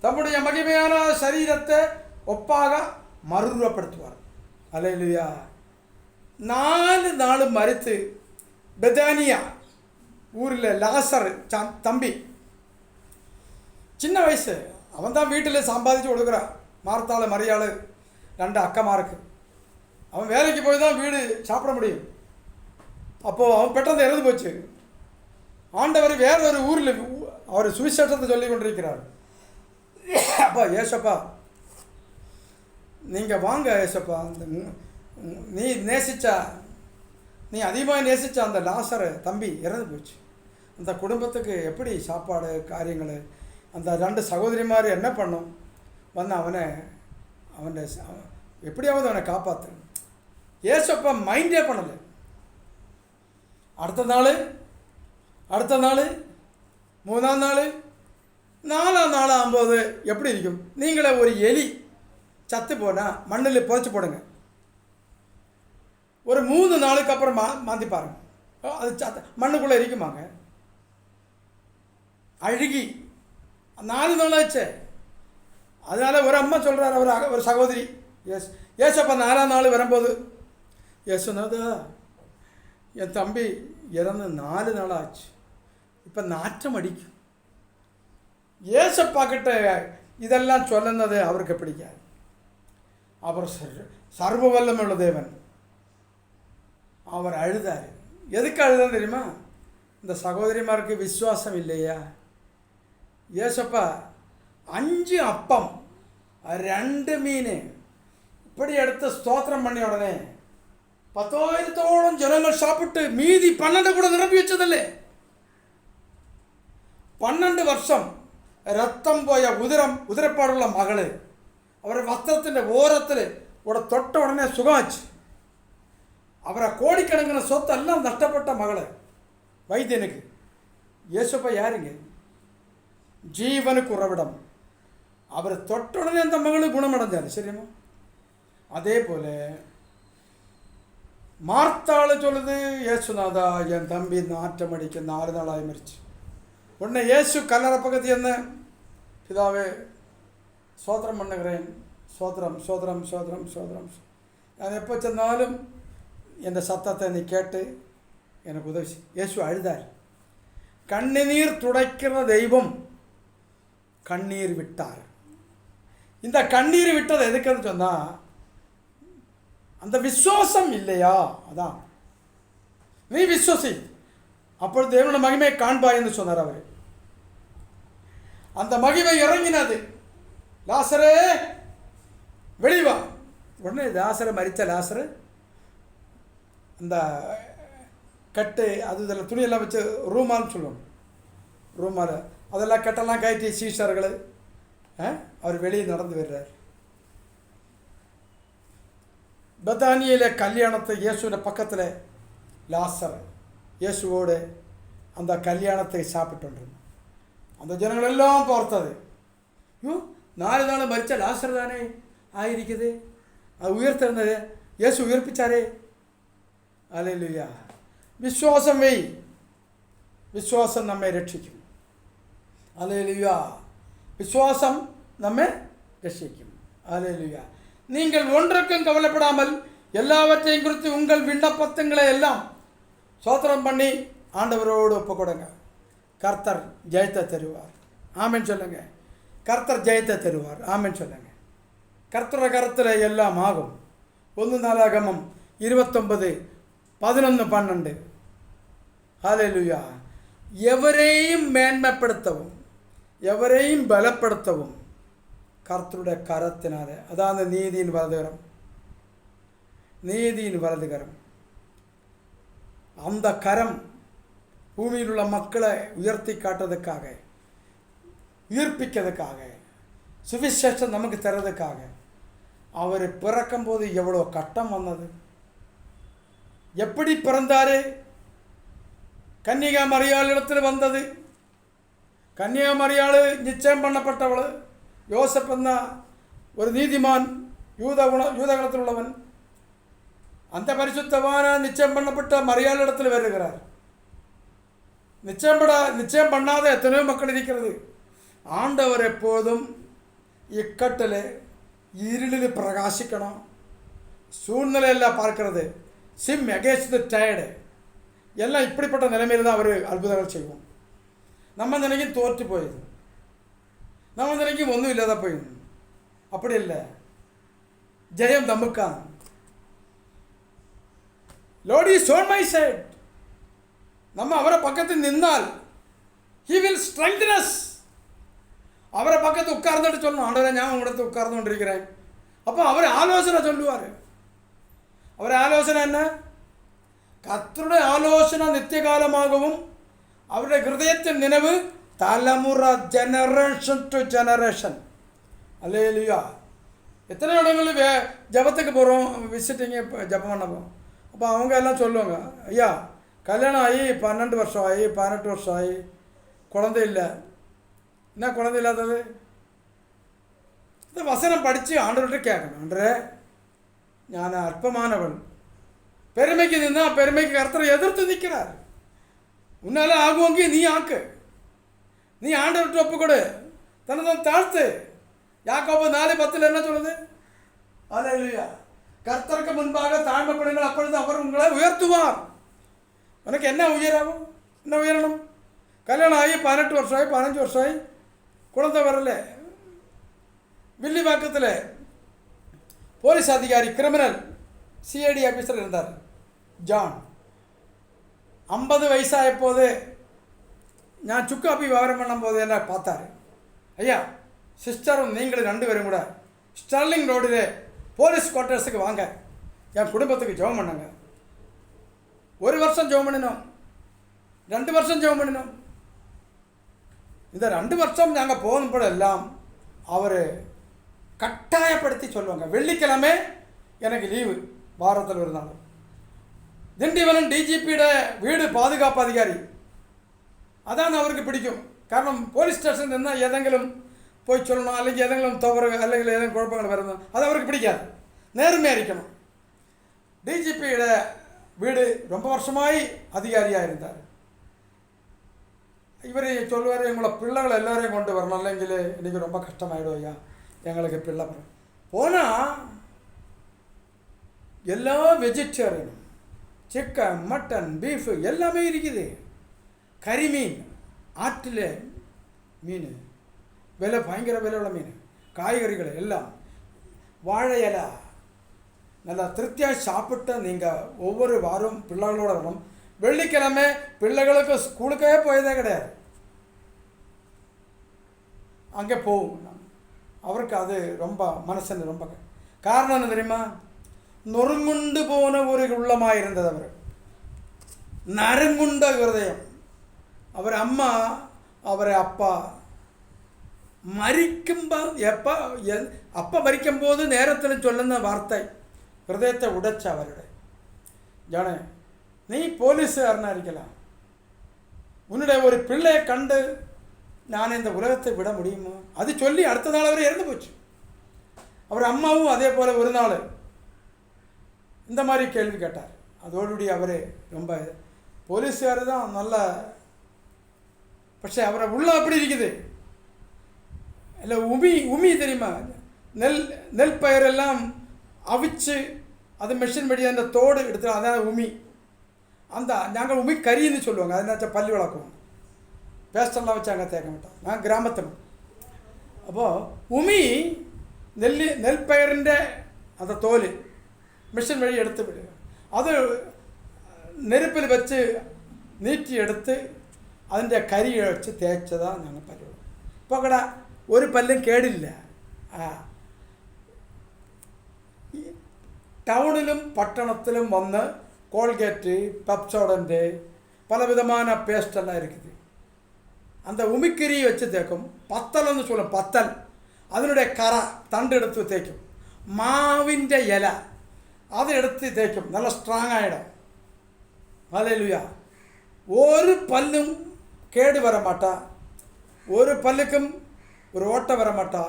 தம்முடைய மகிமையான சரீரத்தை ஒப்பாக மறுரூபப்படுத்துவார். அல்லேலூயா. 4 நாள் மரித்து பெதானியா ஊரில் லாசர் தம்பி, சின்ன வயசு, அவன் தான் வீட்டில் சம்பாதிச்சு கொடுக்குறான். மார்த்தாள் மரியாள் 2 அக்கமாருக்கு. அவன் வேலைக்கு போய் தான் வீடு சாப்பிட முடியும். அப்போது அவன் பெற்றது இறந்து போச்சு. ஆண்டவர் வேற ஒரு ஊரில் அவர் சுவிசேஷத்தை சொல்லி கொண்டிருக்கிறார். அப்பா ஏசப்பா நீங்கள் வாங்க ஏசப்பா, அந்த நீ அதிகமாக நேசித்த அந்த லாசர் தம்பி இறந்து போச்சு. அந்த குடும்பத்துக்கு எப்படி சாப்பாடு காரியங்கள், அந்த 2 சகோதரிமார் என்ன பண்ணும்? வந்து அவனை எப்படியாவது அவனை காப்பாற்று. ஏசப்பா மைண்டே பண்ணலை. அடுத்த நாள் 3ஆம் நாள் 4ஆம் நாள் ஆகும்போது எப்படி இருக்கும்? நீங்களே ஒரு எலி சத்து போனால் மண்ணில் புதைச்சி போடுங்க. ஒரு 3 நாளுக்கு அப்புறம் மாற்றி பாருங்க, அது மண்ணுக்குள்ளே இருக்குமாங்க. அழுகி 4 நாள் ஆச்சு. அதனால் ஒரு அம்மா சொல்கிறார், ஒரு சகோதரி, ஏசப்பா 4ஆம் நாள் வரும்போது, ஏசுநாதா என் தம்பி இறந்து 4 நாள் ஆச்சு, இப்போ நாற்றம் அடிக்கும். ஏசப்பா கிட்ட இதெல்லாம் சொல்லுனது அவருக்கு பிடிக்காது. அவர் சர்வ வல்லமையுள்ள தேவன். அவர் அழுதார். எதுக்கு அழுதான் தெரியுமா? இந்த சகோதரிமாருக்கு விசுவாசம் இல்லையா? ஏசப்பா 5 அப்பம் 2 மீன் இப்படி எடுத்து ஸ்தோத்திரம் பண்ணி உடனே 10,000 ஜனங்கள் சாப்பிட்டு மீதி 12 கூட நிரப்பி வச்சதில்லை. 12 வருஷம் ரத்தம் போய உதிரப்பாடுள்ள மகள் அவரை வஸ்திரத்தின் ஓரத்தில் தொட்ட உடனே சுகமாச்சு. அவரை கோடிக்கணக்கின சொத்தெல்லாம் நஷ்டப்பட்ட மகளை வைத்தியனுக்கு ஏசப்பா யாருங்க? ஜீவனுக்கு உறவிடம். அவரை தொட்ட உடனே அந்த மகளும் குணமடைஞ்சார். சரிம்மா? அதே போல மார்த்தாள் சொல்லுது, ஏசுநாதா என் தம்பி நாற்றம் அடிக்க 4 நாளாகி மறிச்சு. உடனே இயேசு கல்லறை பக்கத்து என்ன, பிதாவே சோத்திரம் பண்ணுகிறேன், சோத்திரம் சோத்திரம் சோத்திரம் சோத்திரம், நான் எப்போ சொன்னாலும் என் சத்தத்தை நீ கேட்டு எனக்கு உதவி. இயேசு அழுதார். கண்ணீர் துடைக்கிற தெய்வம் கண்ணீர் விட்டார். இந்த கண்ணீர் விட்டது எதுக்குன்னு சொன்னால், அந்த விசுவாசம் இல்லையா? அதான் நீ விசுவாசி, அப்பொழுது தேவனோட மகிமையை காண்பாய் என்று சொன்னார் அவர். அந்த மகிமை இறங்கினது. லாசரே வெளிவா. உடனே லாசரை மரித்த லாசரு அந்த கட்டு அது இதில் துணியெல்லாம் வச்சு ரூமால்னு சொல்லுவோம், ரூமால் அதெல்லாம் கட்டெல்லாம் கட்டி சீஷர்கள் அவர் வெளியே நடந்து வர்றார். பெத்தானியில கல்யாணத்தை இயேசுவின பக்கத்தில் லாசர் இயேசுவோடு அந்த கல்யாணத்தை சாப்பிட்டு அந்த ஜனங்கள் எல்லாம் பார்த்தது. ஐயோ 4 நாள் மரித்த லாசர் தானே ஆயிருக்குது. அது உயிர்த்தெழுந்தது இயேசு உயிர்ப்பிச்சாரே. அல்லேலூயா. விசுவாசம் வை, விசுவாசம் நம்மை ரட்சிக்கும். அல்லேலூயா. விசுவாசம் நம்மை ரட்சிக்கும். அல்லேலூயா. நீங்கள் ஒன்றுக்கும் கவலைப்படாமல் எல்லாவற்றையும் குறித்து உங்கள் விண்ணப்பத்துங்களை எல்லாம் ஸ்தோத்திரம் பண்ணி ஆண்டவரோடு ஒப்பு கொடுங்க. கர்த்தர் ஜெயத்தை தருவார். ஆமென் சொல்லுங்க. கர்த்தர் ஜெயத்தை தருவார். ஆமென் சொல்லுங்க. கர்த்தர கருத்தில் எல்லாம் ஆகும். 1 நாளாகமம் 29:11-12. ஹல்லேலூயா. எவரையும் மேன்மைப்படுத்தவும் எவரையும் பலப்படுத்தவும் கர்த்தருடைய கரத்தினாலே, அதாவது நீதியின் வலதுகரம், நீதியின் வலதுகரம், அந்த கரம் பூமியில் உள்ள மக்களை உயர்த்தி காட்டுறதுக்காக, உயிர்ப்பிக்கிறதுக்காக, சுவிசேஷம் நமக்கு தர்றதுக்காக. அவர் பிறக்கும்போது எவ்வளோ கட்டம் வந்தது, எப்படி பிறந்தாரு, கன்னிகா மரியாள் இடத்துல வந்தது. கன்னிகா மரியாள் நிச்சயம் பண்ணப்பட்டவள். யோசப் என்ன ஒரு நீதிமான், யூதகுலத்தில் உள்ளவன். அந்த பரிசுத்தவான நிச்சயம் பண்ணப்பட்ட மரியாள் இடத்துல வருகிறார். நிச்சயம் பண்ணாத எத்தனையோ மக்கள் இருக்கிறது. ஆண்டவர் எப்போதும் இக்கட்டில் இருளில் பிரகாசிக்கணும். சூழ்நிலையெல்லாம் பார்க்கறது, சிம் அகேன்ஸ்ட் த டயர்டு, எல்லாம் இப்படிப்பட்ட நிலைமையில் தான் அவர் அற்புதங்கள் செய்வோம். நம்ம நினைக்கும் தோற்று போயிடுது, நம்ம நினைக்கும் ஒன்றும் இல்லாத போயிடுது. அப்படி இல்லை, ஜெயம் தம்முக்கான். Lord is on my side. நம்ம அவரை பக்கத்தில் நின்னால் he will strengthen us. அவரை பக்கத்து உட்கார்ந்துட்டு சொல்லணும், ஆண்டவரே நான் உங்களிடத்து உட்கார்ந்து கொண்டிருக்கிறேன். அப்போ அவர் ஆலோசனை சொல்லுவார். அவர் ஆலோசனை என்ன? கர்த்தருடைய ஆலோசனை நித்திய காலமாகவும் அவருடைய ஹிருதயத்தின் நினைவு தலைமுறை, ஜெனரேஷன் டு ஜெனரேஷன். அல்லேலூயா. எத்தனை இடங்களில் ஜபத்துக்கு போகிறோம், விசிட்டிங்க ஜபம் பண்ண போகிறோம். அப்போ அவங்க எல்லாம் சொல்லுவாங்க, ஐயா கல்யாணம் ஆகி 12 வருஷம் ஆகி 18 வருஷம் ஆகி குழந்தை இல்லை. என்ன குழந்தை இல்லாதது? இந்த வசனம் படித்து ஆண்டவர்கிட்ட கேட்கணும், ஆண்டவரே நான் அற்பமானவள், பெருமைக்கு நின்னா பெருமைக்கு கர்த்தரை எதிர்த்து நிற்கிறார். உன்னால ஆகுவோங்கி நீ ஆக்கு, நீ ஆண்டவர்கிட்ட ஒப்பு கொடு, தன்னை தாழ்த்து. யாக்கோபு 4:10 என்ன சொல்லுது? அல்லேலூயா. கர்த்தருக்கு முன்பாக தாழ்மைப்படுங்கள், அப்பொழுது அவர் உங்களை உயர்த்துவார். உனக்கு என்ன உயராகும்? என்ன உயரணும்? கல்யாணம் ஆகி 18 வருஷம் ஆகி 15 வருஷம் ஆகி குழந்தை வரல. வில்லிவாக்கத்தில் போலீஸ் அதிகாரி, கிரிமினல் சிஐடி ஆஃபீஸர் இருந்தார் ஜான். 50 வயசாக போது நான் சுக்காப்பி விவரம் பண்ணும்போது என்ன பார்த்தாரு. ஐயா சிஸ்டரும் நீங்களும் 2 பேரும் கூட ஸ்டர்லிங் ரோடில் போலீஸ் குவார்ட்டர்ஸுக்கு வாங்க, என் குடும்பத்துக்கு ஜெபம் பண்ணுங்க. 1 வருஷம் ஜெபம் பண்ணினோம், 2 வருஷம் ஜெபம் பண்ணினோம். இந்த 2 வருஷம் நாங்கள் போகும்போது எல்லாம் அவர் கட்டாயப்படுத்தி சொல்லுவாங்க, வெள்ளிக்கிழமை எனக்கு லீவு, வாரத்தில் ஒரு நாள். திண்டிவனம் டிஜிபியோட வீடு பாதுகாப்பு அதிகாரி, அதான் அவருக்கு பிடிக்கும். காரணம் போலீஸ் ஸ்டேஷன் இருந்தால் எதெങ്കിലും போய் சொல்லணும், അല്ലെങ്കിൽ ஏதெങ്കിലും தவறு അല്ലെങ്കിൽ ஏதேனும் குழப்பங்கள் வருது, அது அவருக்கு பிடிக்காது. நேர்மையாக இருக்கணும். டிஜிபியோட வீடு ரொம்ப வருஷமாய் அதிகாரியாக இருந்தார். இவர் சொல்லுவார், எங்களை பிள்ளைகளை எல்லோரையும் கொண்டு வரணும், இல்லைங்களே இன்றைக்கி ரொம்ப கஷ்டமாயிடும் ஐயா, எங்களுக்கு பிள்ளை போனால் எல்லா வெஜிடேரியனும், சிக்கன் மட்டன் பீஃபு எல்லாமே இருக்குது. கறிமீன், ஆற்றில் மீன் விலை, பயங்கர விலை உள்ள மீன், காய்கறிகள் எல்லாம், வாழை இலை, நல்லா திருப்தியாக சாப்பிட்டு நீங்கள் ஒவ்வொரு வாரம் பிள்ளைகளோட வரணும். வெள்ளிக்கிழமை பிள்ளைகளுக்கு ஸ்கூலுக்கே போயதே கிடையாது, அங்கே போகும். அவருக்கு அது ரொம்ப மனசு ரொம்ப காரணம் என்ன தெரியுமா? நொறுங்குண்டு போன ஒரு உள்ளமாக இருந்தது. அவர் நறுங்குண்ட ஹிருதயம். அவர் அம்மா, அவரை அப்பா அப்பா மரிக்கும்போது நேரத்தில் சொல்லுന്ന வார்த்தை ஹிருதயத்தை உடைச்ச அவருடைய. ஜானே நீ போலீஸுகாரனாக இருக்கலாம், உன்னுடைய ஒரு பிள்ளையை கண்டு நான் இந்த உலகத்தை விட முடியுமா? அது சொல்லி அடுத்த நாள் அவர் இறந்து போச்சு. அவர் அம்மாவும் அதே போல் ஒரு நாள் இந்த மாதிரி கேள்வி கேட்டார். அதோடுடைய அவர் ரொம்ப போலீஸுகார் தான் நல்ல, പക്ഷേ அவரை உள்ள அப்படி இருக்குது. இல்லை உமி தெரியுமா? நெல் பயிரெல்லாம் அவிச்சு அது மெஷின் படி அந்த தோடு எடுத்து, அதான் உமி. அந்த நாங்கள் உமி கறின்னு சொல்லுவாங்க. அதனாச்சும் பள்ளி வளர்க்குவோம். பேஸ்டெல்லாம் வச்சு அங்கே தேக்க மாட்டோம். நான் கிராமத்தில். அப்போது உமி நெல் பயிரிൻ്റെ அந்த തോല് മെഷീൻ വഴി എടുത്ത് വിടുക. അത് നെരുപ്പിൽ വെച്ച് നീറ്റിയെടുത്ത് അതിൻ്റെ കരി വെച്ച് തേച്ചതാണ് ഞങ്ങൾ പല്ലുകൾ. ഇപ്പോൾ അവിടെ ഒരു പല്ലും കേടില്ല. ടൗണിലും പട്ടണത്തിലും വന്ന് கோல்கேட்டு, பெப்சோடன்ட்டு பலவிதமான பேஸ்டெல்லாம் இருக்குது. அந்த உமிக்கறி வச்சு தேய்க்கும். பத்தல்னு சொல்லும், பத்தல். அதனுடைய கரை தண்டு எடுத்து தேய்க்கும். மாவிൻ്റെ இல அதை எடுத்து தேய்க்கும். நல்லா ஸ்ட்ராங் ஆகிடும். ஹல்லேலூயா. ஒரு பல்லும் கேடு வர மாட்டா, ஒரு பல்லுக்கும் ஒரு ஓட்டை வர மாட்டா.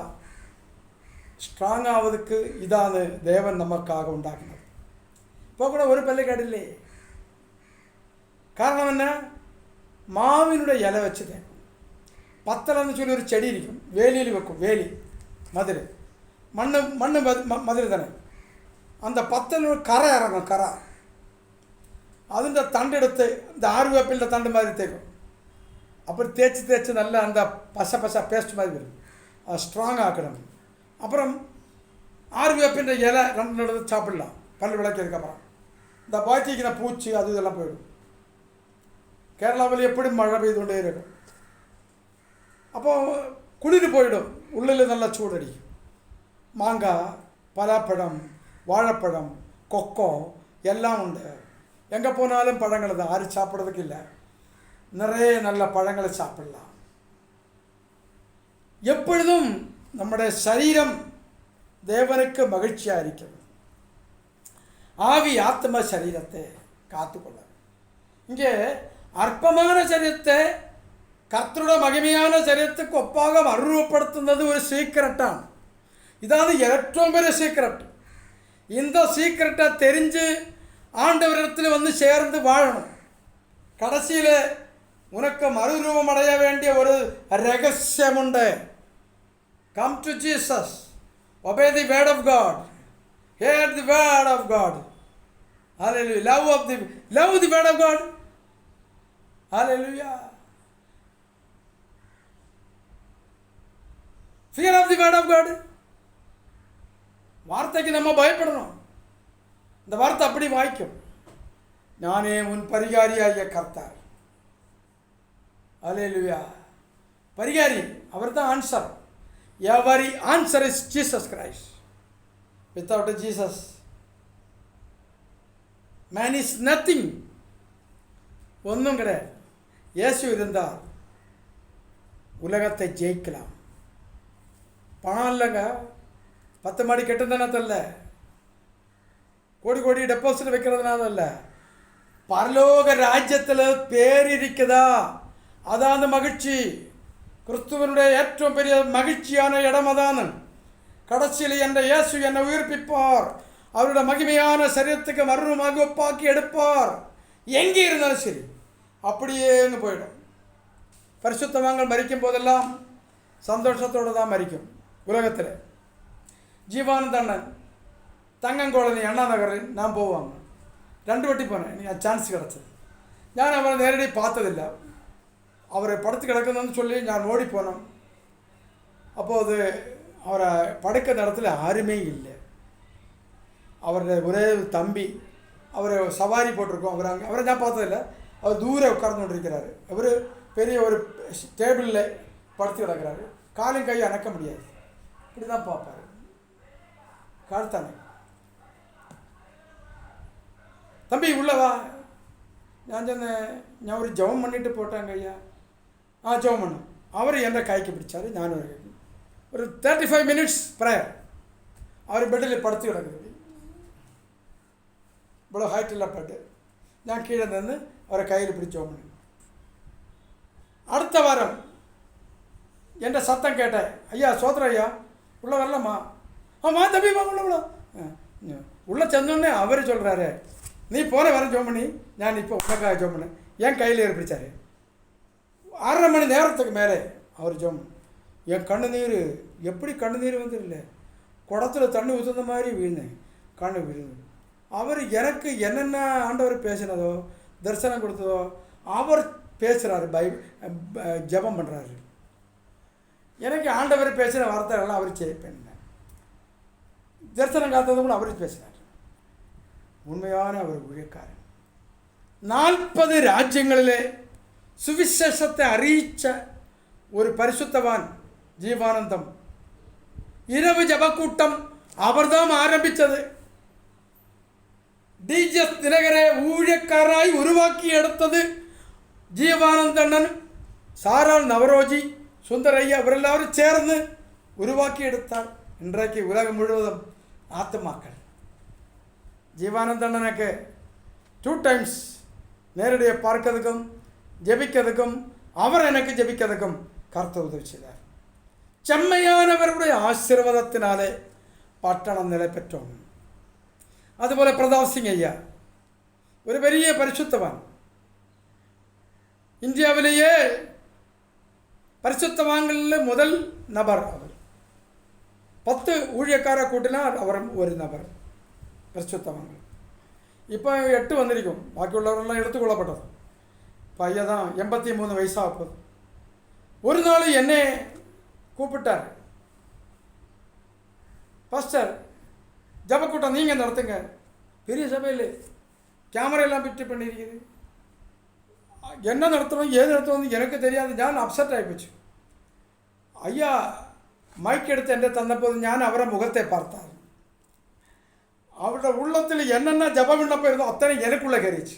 ஸ்ட்ராங் ஆவதுக்கு இதான தேவன் நமக்காக உண்டாக்குனது. இப்போ கூட ஒரு பல்லு கேடில்லே. காரணம் என்ன? மாவினுடைய இலை வச்சு தேய்க்கும். பத்தலன்னு சொல்லி ஒரு செடி இருக்கும், வேலியில் வைக்கும். வேலி மதுரை மண் மதுரை தானே. அந்த பத்தலோட கரை இறங்கும். கரை അതിൻ്റെ തണ്ടെടുത്ത് இந்த ആര്യവേപ്പിൻ്റെ തണ്ട് மாதிரி தேய்க்கும். அப்புறம் தேய்ச்சி நல்லா அந்த பச பேஸ்ட் மாதிரி வரும். அது ஸ்ட்ராங் ஆக்கணும். அப்புறம் ஆரியவேப்பிൻ്റെ இலை ரெண்டு எடுத்து சாப்பிடலாம் பல் விளக்கியதுக்கப்புறம். இந்த பாய்ச்சிக்கிற பூச்சி அது இதெல்லாம் போயிடும். கேரளாவில் எப்படி மழை பெய்து கொண்டே இருக்கும். அப்போது குளிர் போயிடும், உள்ளில் நல்லா சூடடிக்கும். மாங்காய், பலாப்பழம், வாழைப்பழம், கொக்கோ எல்லாம் உண்டு. எங்கே போனாலும் பழங்கள் தான். யாரும் சாப்பிட்றதுக்கு இல்லை. நிறைய நல்ல பழங்களை சாப்பிடலாம். எப்பொழுதும் நம்முடைய சரீரம் தேவனுக்கு மகிழ்ச்சியாக இருக்கிறது. ஆவி ஆத்ம சரீரத்தை காத்துக்கொள்ள. இங்கே அற்பமான சரீரத்தை கர்த்தருடைய மகிமையான சரீரத்துக்கு ஒப்பாக அருவப்படுத்துന്നത് ஒரு சீக்கிரட்டாണ്. இதாவது ഏറ്റവും பெரிய சீக்கிரட். இந்த சீக்கிரட்டை தெரிஞ்சு ஆண்டவரிடத்தில் வந்து சேர்ந்து வாழணும். கடைசியில் உனக்கு மறுரூபம் அடைய வேண்டிய ஒரு ரகசியமுண்டு. Come to Jesus, obey the word of God, hear the word of God. Hallelujah. Love the word of God. Hallelujah. Fear of the word of God. வார்த்தைக்கு நம்ம பயப்படணும். இந்த வார்த்தை அப்படி வாய்க்கும். நானே உன் பரிகாரியாகிய கர்த்தர். ஹல்லேலூயா. பரிகாரி அவர் தான் answer. Every answer is Jesus Christ. Without Jesus man is nothing. ஒன்றும் கிடையாது. இயேசு இருந்தால் உலகத்தை ஜெயிக்கலாம். பணம் இல்லைங்க, 10 மாடி கட்டுறதுனால, கோடி டெபாசிட் வைக்கிறதுனால இல்லை. பரலோக ராஜ்யத்தில் பேர் இருக்குதா, அதான் மகிழ்ச்சி. கிறிஸ்துவனுடைய ஏற்றம் பெரிய மகிழ்ச்சியான இடம் அதான். கடைசியில் என்ற இயேசு என்னை உயிர்ப்பிப்பார். அவருடைய மகிமையான சரீரத்துக்கு மறுரூபமாக ஒப்பாக்கி எடுப்பார். எங்கே இருந்தாலும் சரி அப்படியே போயிடும். பரிசுத்தவான்கள் மரிக்கும் போதெல்லாம் சந்தோஷத்தோடு தான் மரிக்கும். உலகத்தில் ஜீவானந்தண்ணன் தங்கங்கோளனி அண்ணா நகரில் நான் போவாங்க. 2 வாட்டி போனேன். எனக்கு சான்ஸ் கிடச்சது. நான் அவரை நேரடி பார்த்ததில்லை. அவரை படுத்து கிடக்குதுன்னு சொல்லி நான் ஓடி போனோம். அப்போது அவரை படுக்க இடத்துல யாருமே இல்லை. அவருடைய ஒரே தம்பி, அவர் சவாரி போட்டிருக்கோம். அவரை நான் பார்த்ததில்லை. அவர் தூரம் உட்கார்ந்து கொண்டிருக்கிறாரு. அவர் பெரிய ஒரு டேபிளில் படுத்து கிடக்கிறாரு. காலும் கையை அணக்க முடியாது. இப்படி தான் பார்ப்பார். கார்த்தானே தம்பி உள்ளவா. நான் சொன்னேன், நான் ஒரு ஜெபம் பண்ணிட்டு போட்டாங்க ஐயா. ஜெபம் பண்ணேன். அவர் என்ற கைக்கு பிடிச்சார். நான் ஒரு 35 minutes ப்ரேயர். அவர் பெட்டில் படுத்து கிடக்குது. இவ்வளோ ஹைட்டில் பட்டு நான் கீழே நின்று அவரை கையில் பிடிச்சி ஜெபம் பண்ணேன். அடுத்த வாரம் என்ற சத்தம் கேட்டேன். ஐயா சோதர ஐயா உள்ளே வரலாமா? வா தம்பி வா உள்ள உள்ளே செஞ்சோடனே அவர் சொல்கிறாரு, நீ போன வர ஜோம் பண்ணி நான் இப்போ உனக்காக ஜோம் பண்ணேன். என் கையில் ஏற்பிடிச்சார். 1/2 மணி நேரத்துக்கு மேலே அவர் ஜோம். என் கண்ணு எப்படி கண்ணு வந்துடல, குடத்துல தண்ணி ஊற்றுந்த மாதிரி விழுந்தேன், கண்ணு விழுந்து. அவர் எனக்கு என்னென்ன ஆண்டவர் பேசினதோ தரிசனம் கொடுத்ததோ அவர் பேசுகிறாரு, ஜெபம் பண்ணுறாரு. எனக்கு ஆண்டவர் பேசின வார்த்தைகள்லாம் அவர் செய்ப்பேன். தரிசனம் காத்தது கூட அவர் பேசினார். உண்மையான அவர் ஊழியக்காரன். 40 ராஜ்யங்களிலே சுவிசேஷத்தை அறிவித்த ஒரு பரிசுத்தவான் ஜீவானந்தம். இரவு ஜபக்கூட்டம் அவர்தான் ஆரம்பித்தது. டிஜிஎஸ் தினகரை ஊழியக்காராய் உருவாக்கி எடுத்தது ஜீவானந்தண்ணன், சாரால் நவரோஜி, சுந்தரையா இவரெல்லாரும் சேர்ந்து உருவாக்கி எடுத்தார். இன்றைக்கு உலகம் முழுவதும் ஆத்துமாக்கள். ஜீவானந்தண்ணனுக்கு 2 டைம்ஸ் நேரடியாக பார்க்கறதுக்கும் ஜெபிக்கிறதுக்கும் அவர் எனக்கு ஜெபிக்கிறதுக்கும் கர்த்தர் உதவி செய்தார். செம்மையானவருடைய ஆசீர்வாதத்தினாலே பட்டணம் நிலை பெற்றோம். அதுபோல் பிரதாப் சிங் ஐயா ஒரு பெரிய பரிசுத்தவான். இந்தியாவிலேயே பரிசுத்தவான்களில் முதல் நபர் அவர். 10 ஊழியக்கார கூட்டினார் அவர் ஒரு நபர் பரிசுத்தவான்கள். இப்போ 8 வந்திருக்கும், பாக்கி உள்ளவரெல்லாம் எடுத்துக்கொள்ளப்பட்டது. பையன் தான் 83 வயசாக போகுது. ஒரு நாள் என்னை கூப்பிட்டார், பாஸ்டர் ஜபக்கூட்டம் நீங்கள் நடத்துங்க, பெரிய சபையில் கேமரையெல்லாம் பிட்டு பண்ணியிருக்குது, என்ன நடத்தணும் ஏது நடத்தணும் எனக்கு தெரியாது. ഞാൻ அப்செட் ஆகிப்போச்சு. ஐயா மைக் எடுத்து എൻ്റെ தந்தபோது ഞാൻ அவரை முகத்தை பார்த்தார். அவருடைய உள்ளத்தில் என்னென்ன ஜபம் விண்ணப்பம் இருந்தோ அத்தனை எனக்குள்ளே கறிச்சு.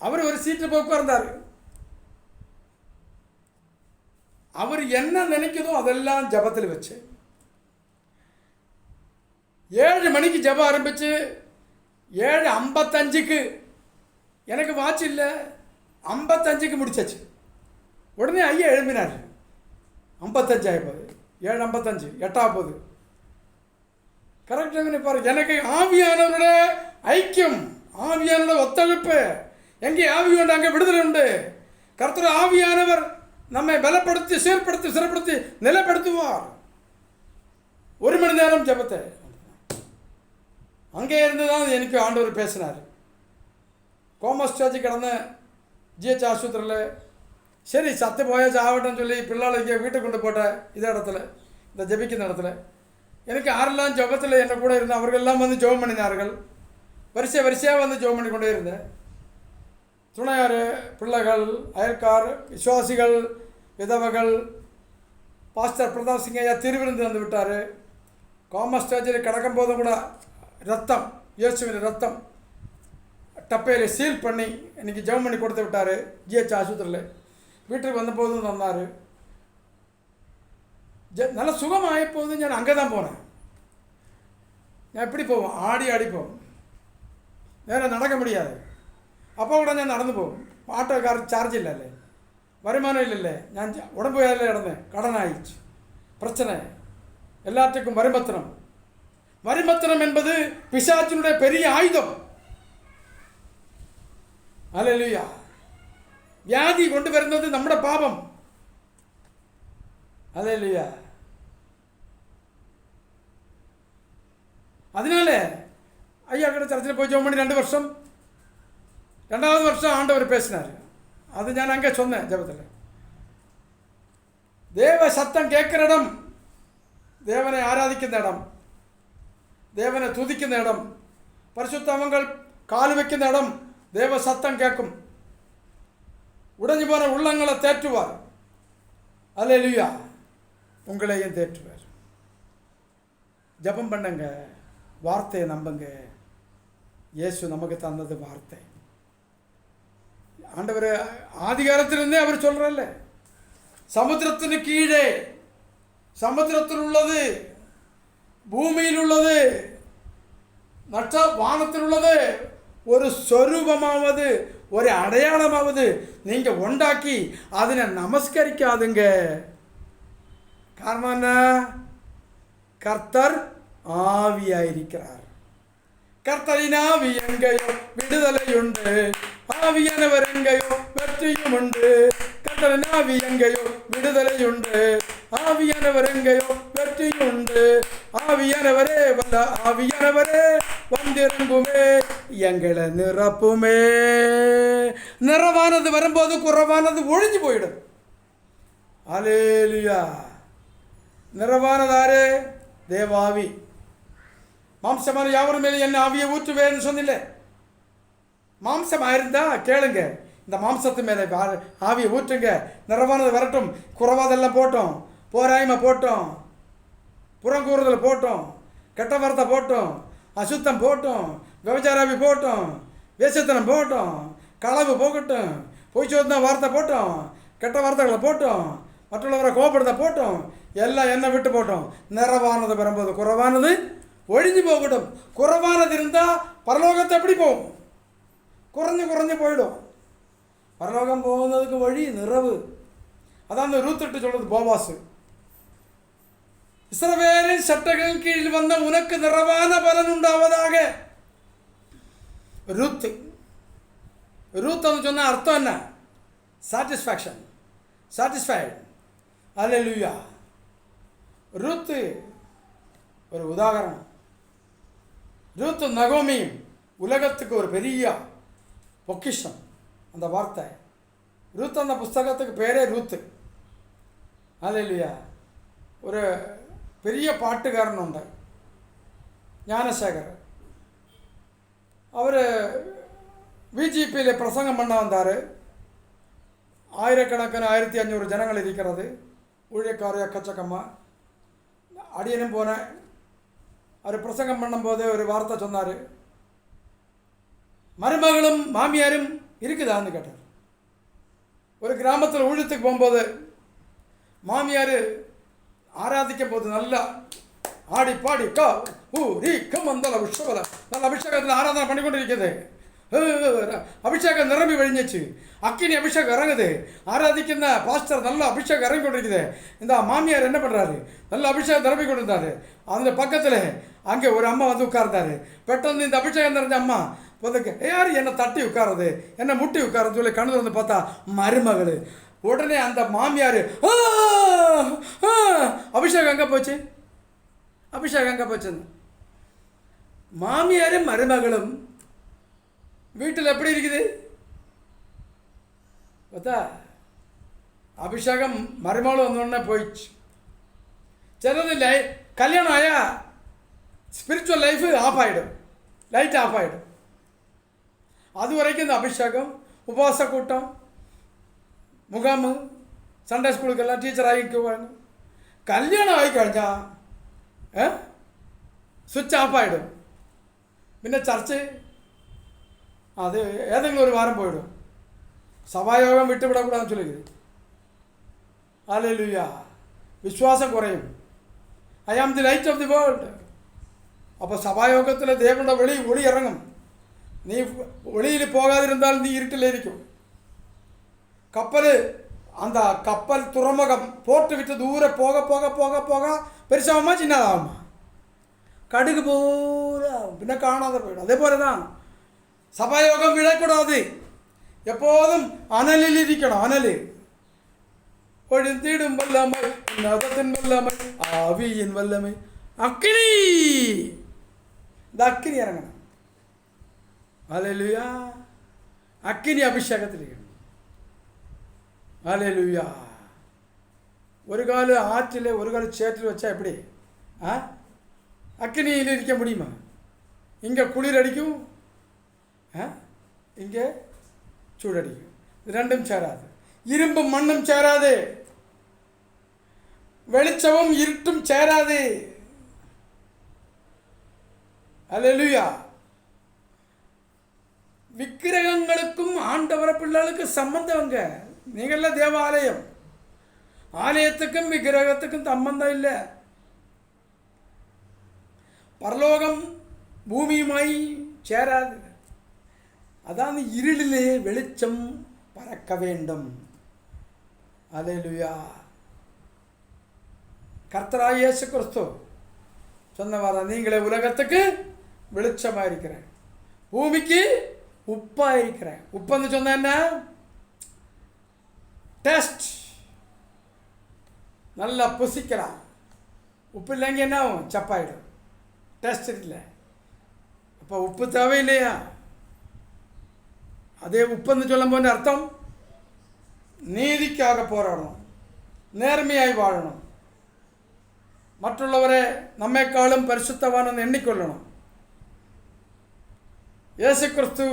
அவர் ஒரு சீட்டு போய் உட்கார்ந்தார். அவர் என்ன நினைக்குதோ அதெல்லாம் ஜபத்தில் வச்சு 7 மணிக்கு ஜபம் ஆரம்பித்து 7:55க்கு எனக்கு வாட்ச் இல்லை, 55க்கு முடிச்சாச்சு. உடனே ஐயா எழுப்பினார். 55 ஆகிப்போகுது, 7:55, 8 போகுது. கரெக்டாக பாரு. எனக்கு ஆவியானவருடைய ஐக்கியம், ஆவியானவருடைய ஒத்துழைப்பு. எங்கே ஆவி உண்டு அங்கே விடுதலை உண்டு. கர்த்தர் ஆவியானவர் நம்மை பலப்படுத்தி சீர்படுத்தி சிறப்படுத்தி நிலைப்படுத்துவார். 1 மணி நேரம் ஜபத்தை அங்கே இருந்து தான் எனக்கு ஆண்டவர் பேசினார். கோமா ஸ்டேஜ் கிடந்த ஜிஹெச் ஆஸ்பத்திரியில் சரி சத்து போயா சாவட்டன்னு சொல்லி பிள்ளைகளுக்கு வீட்டுக்கு கொண்டு போட்ட இதே இடத்துல, இந்த ஜபிக்கிற இடத்துல எனக்கு யாரெல்லாம் ஜபத்தில் என்ன கூட இருந்தேன் அவர்களெல்லாம் வந்து ஜெபம் பண்ணினார்கள். வரிசையாக வந்து ஜெபம் பண்ணி கொண்டே இருந்தேன். துணையார், பிள்ளைகள், அயல்கார், விசுவாசிகள், விதவைகள். பாஸ்டர் பிரதாப் சிங் ஐயா திருவிருந்து வந்து விட்டார். கோமா ஸ்டேஜில் கிடக்கும் போதும் கூட ரத்தம், இயேசுவின் ரத்தம் டப்பையில் சீல் பண்ணி இன்றைக்கி ஜெபம் பண்ணி கொடுத்து விட்டார் ஜிஹெச் ஆஸ்பத்திரியில். வீட்டுக்கு வந்தபோதும் வந்தார். நல்ல சுகமாகி போகுது. நான் அங்கே தான் போனேன். நான் எப்படி போவோம், ஆடி போவோம், வேறு நடக்க முடியாது. அப்போ கூட ഞാൻ നടന്നു പോകും. ஆட்டோக்கார சார்ஜ் இல்லைல்ல, வருமானம் இல்லைல்ல. ഞാൻ உடம்பு வேலையில் கிடந்தேன், கடன் ஆயிடுச்சு, பிரச்சனை. எல்லாத்துக்கும் வரிபத்திரம். வரிபத்திரம் என்பது பிசாச்சினுடைய பெரிய ஆயுதம். அல்லேலூயா. வியாதி கொண்டு வருന്നത് നമ്മുടെ പാപം. அல்லேலூயா. அதனால ஐயா கிட்ட சர்ச்சில் போய் ஜெபம் பண்ணி 2 வருஷம். 2வது வருஷம் ஆண்டவர் பேசினார். அது நான் அங்கே சொன்னேன் ஜெபத்தில். தேவ சத்தம் கேட்குற இடம், தேவனை ஆராதிக்கிற இடம், தேவனை துதிக்கிற இடம், பரிசுத்தவங்கள் கால் வைக்கிற இடம் தேவ சத்தம் கேட்கும். உடைஞ்சு போன உள்ளங்களை தேற்றுவார். அல்லேலூயா. உங்களையும் தேற்றுவார். ஜபம் பண்ணுங்க, வார்த்தையை நம்புங்க. இயேசு நமக்கு தந்தது வார்த்தை. ஆண்டவர் ஆதிகாரத்திலிருந்தே அவர் சொல்கிறல்ல, சமுத்திரத்தின் கீழே, சமுத்திரத்தில் உள்ளது, பூமியில் உள்ளது, வானத்தில் உள்ளது, ஒரு சொரூபமாவது ஒரு அடையாளமாவது நீங்கள் உண்டாக்கி அதனை நமஸ்கரிக்காதுங்க. காரணம் என்ன? கர்த்தர் ஆவியாயிருக்கிறார். கர்த்தரின் ஆவி எங்கேயோ விடுதலையுண்டு, ஆவியானவர் எங்கேயோ வெற்றியும் உண்டு. கர்த்தரின் ஆவி எங்கேயோ விடுதலையுண்டு, ஆவியானவர் எங்கேயோ வெற்றியும் உண்டு. ஆவியானவரே வந்த ஆவியானவரே வந்திருங்குமே, எங்களை நிரப்புமே. நிறவானது வரும்போது குறைவானது ஒழிஞ்சு போயிடும். அல்லேலூயா. நிறவானதாரே? தேவாவி. மாம்சமான யாவரும் மேலே என்ன ஆவியை ஊற்றுவேன்னு சொன்னில்லை. மாம்சமாயிருந்தா கேளுங்க, இந்த மாம்சத்து மேலே ஆவியை ஊற்றுங்க, நிறவானது வரட்டும். குறைவாதெல்லாம் போட்டோம், போராய்மை போட்டோம், புறங்கூறுதல் போட்டோம், கெட்ட வார்த்தை போட்டோம், அசுத்தம் போட்டோம், விபச்சாராவி போட்டோம், வேசத்தனம் போட்டோம், களவு போகட்டும், பொய் சொன்ன வார்த்தை போட்டோம், கெட்ட வார்த்தைகளை போட்டோம், மற்றவரை கோபப்படுத்த போட்டோம், எல்லாம் என்ன விட்டு போட்டோம். நிறவானது வரும்போது குறைவானது ஒழிஞ்சு போகட்டும். குறைவானது இருந்தால் பரலோகத்தை எப்படி போகும்? குறைஞ்சு போயிடும். பரலோகம் போகிறதுக்கு வழி நிறவு. அதான் அந்த ரூத்துட்டு சொல்றது போவாசு. இஸ்ரவேலின் சட்டங்கள் கீழ் வந்த உனக்கு நிறவான பலன் உண்டாவதாக. ரூத் சொன்ன அர்த்தம் என்ன? Satisfaction, satisfied. அல்லேலூயா. ரூத்து ஒரு உதாரணம். ரூத்து நகோமி உலகத்துக்கு ஒரு பெரிய பொக்கிஷம். அந்த வார்த்தை ரூத், அந்த புஸ்தகத்துக்கு பேரே ரூத்து. அல்லேலூயா. ஒரு பெரிய பாட்டுக்காரன் உண்டு, ஞானசேகர். அவர் பிஜேபியில் பிரசங்கம் பண்ண வந்தார். ஆயிரக்கணக்கான 1500 ஜனங்கள் இருக்கிறது. ஊழியக்கார எக்கச்சக்கமாக. அடியனும் போனேன். அவர் பிரசங்கம் பண்ணும்போது ஒரு வார்த்தை சொன்னார். மருமகளும் மாமியாரும் இருக்குதான்னு கேட்டார். ஒரு கிராமத்தில் ஊழியத்துக்கு போகும்போது மாமியார் ஆராதிக்கும் போது நல்லா ஆடி பாடி கமந்தல விஷவல நல்ல அபிஷேகத்தில் ஆராதனை பண்ணி கொண்டு இருக்குது. அபிஷேகம் நிரம்பி வழிஞ்சிச்சு. அக்கினி அபிஷேகம் இறங்குது. ஆராதிக்கின்ற பாஸ்டர் நல்ல அபிஷேகம் இறங்கி கொண்டிருக்குது. இந்த மாமியார் என்ன பண்ணுறாரு? நல்ல அபிஷேகம் நிரம்பி கொண்டிருந்தாரு. அந்த பக்கத்தில் அங்கே ஒரு அம்மா வந்து உட்கார்ந்தாரு. பெட்டந்து இந்த அபிஷேகம் நிறைஞ்ச அம்மா பொதுக்கு யார் என்னை தட்டி உட்காருது, என்னை முட்டி உட்காருன்னு சொல்லி கண்ணு வந்து பார்த்தா மருமகள். உடனே அந்த மாமியார் அபிஷேகம் எங்கே போச்சு? அபிஷேகம் எங்கே போச்சுன்னு. மாமியாரும் மருமகளும் வீட்டில் எப்படி இருக்குது பார்த்தா? அபிஷேகம் மருமகளும் வந்தோடனே போயிடுச்சு. சிலது கல்யாணம் ஆயா ஸ்பிரிச்சுவல் லைஃபு ஆஃப் ஆகிடும், லைட் ஆஃப் ஆகிடும். அது வரைக்கும் இந்த அபிஷேகம், உபவாச கூட்டம், முகாமு, சண்டே ஸ்கூலுக்கெல்லாம் டீச்சர் ஆகிக்குவாங்க. கல்யாணம் ஆகி கழிஞ்சா சுவிட்ச் ஆஃப் ஆகிடும். பின்ன சர்ச்சு அது ஏதெങ്കിലും ஒரு வாரம் போயிடும். சபாயோகம் விட்டு விடக்கூடாதுன்னு சொல்லிக்குது. அல்லேலூயா. விசுவாசம் குறையும். I am the light of the world. அப்போ சபாயோகத்தில் தேவனோட ஒளி இறங்கும். நீ ஒளியில் போகாதிருந்தால் நீ இருட்டில் இருக்கும். கப்பல், அந்த கப்பல் துறைமுகம் போட்டு விட்டு தூர போக போக போக போக பெருசாகுமா சின்னதாகுமா? கடுகு போல பின்ன காணாத போயிடும். அதே போல தான் சபாயோகம் விழக்கூடாது. எப்போதும் அனலில் இருக்கணும். அனல் ஒழிந்திடும் வல்லமை, நதத்தின் வல்லமை, ஆவியின் வல்லமை, அக்கினி. இந்த அக்கினி இறங்கணும். அல்லேலூயா. அக்கினி அபிஷேகத்தில் இருக்கணும். அல்லேலூயா. ஒரு கால் ஆற்றில் ஒரு கால் சேற்றில் வச்சா எப்படி? அக்கினியில் இருக்க முடியுமா? இங்கே குளிர் அடிக்கும், இங்கே சூடடிக்கும். இது ரெண்டும் சேராது. இரும்பும் மண்ணும் சேராது, வெளிச்சமும் இருட்டும் சேராது. அல்லேலூயா. விக்கிரகங்களுக்கும் ஆண்டவர பிள்ளைகளுக்கு சம்பந்தவங்க. நீங்கள்லாம் தேவாலயம். ஆலயத்துக்கும் விக்கிரகத்துக்கும் சம்பந்தம் இல்லை. பரலோகம் பூமியுமாய் சேராது. அதாவது இருளிலே வெளிச்சம் பறக்க வேண்டும். அல்லேலூயா. கர்த்தராகிய இயேசு கிறிஸ்து சொன்னவாறு நீங்களே உலகத்துக்கு வெளிச்சமாக இருக்கிறேன், பூமிக்கு உப்பாக இருக்கிறேன். உப்புன்னு சொன்ன என்ன? டேஸ்ட், நல்லா புசிக்கலாம். உப்பு இல்லைங்க என்ன ஆகும்? சப்பாயிடும். டேஸ்ட் இல்லை. அப்போ உப்பு தேவையில்லையா? அதே உப்புன்னு சொல்லும் போது அர்த்தம் நீதிக்காக போராடணும், நேர்மையாய் வாழணும், மற்றுள்ளவரை நம்மைக்காலும் பரிசுத்தவான் எண்ணிக்கொள்ளணும். இயேசு கிறிஸ்து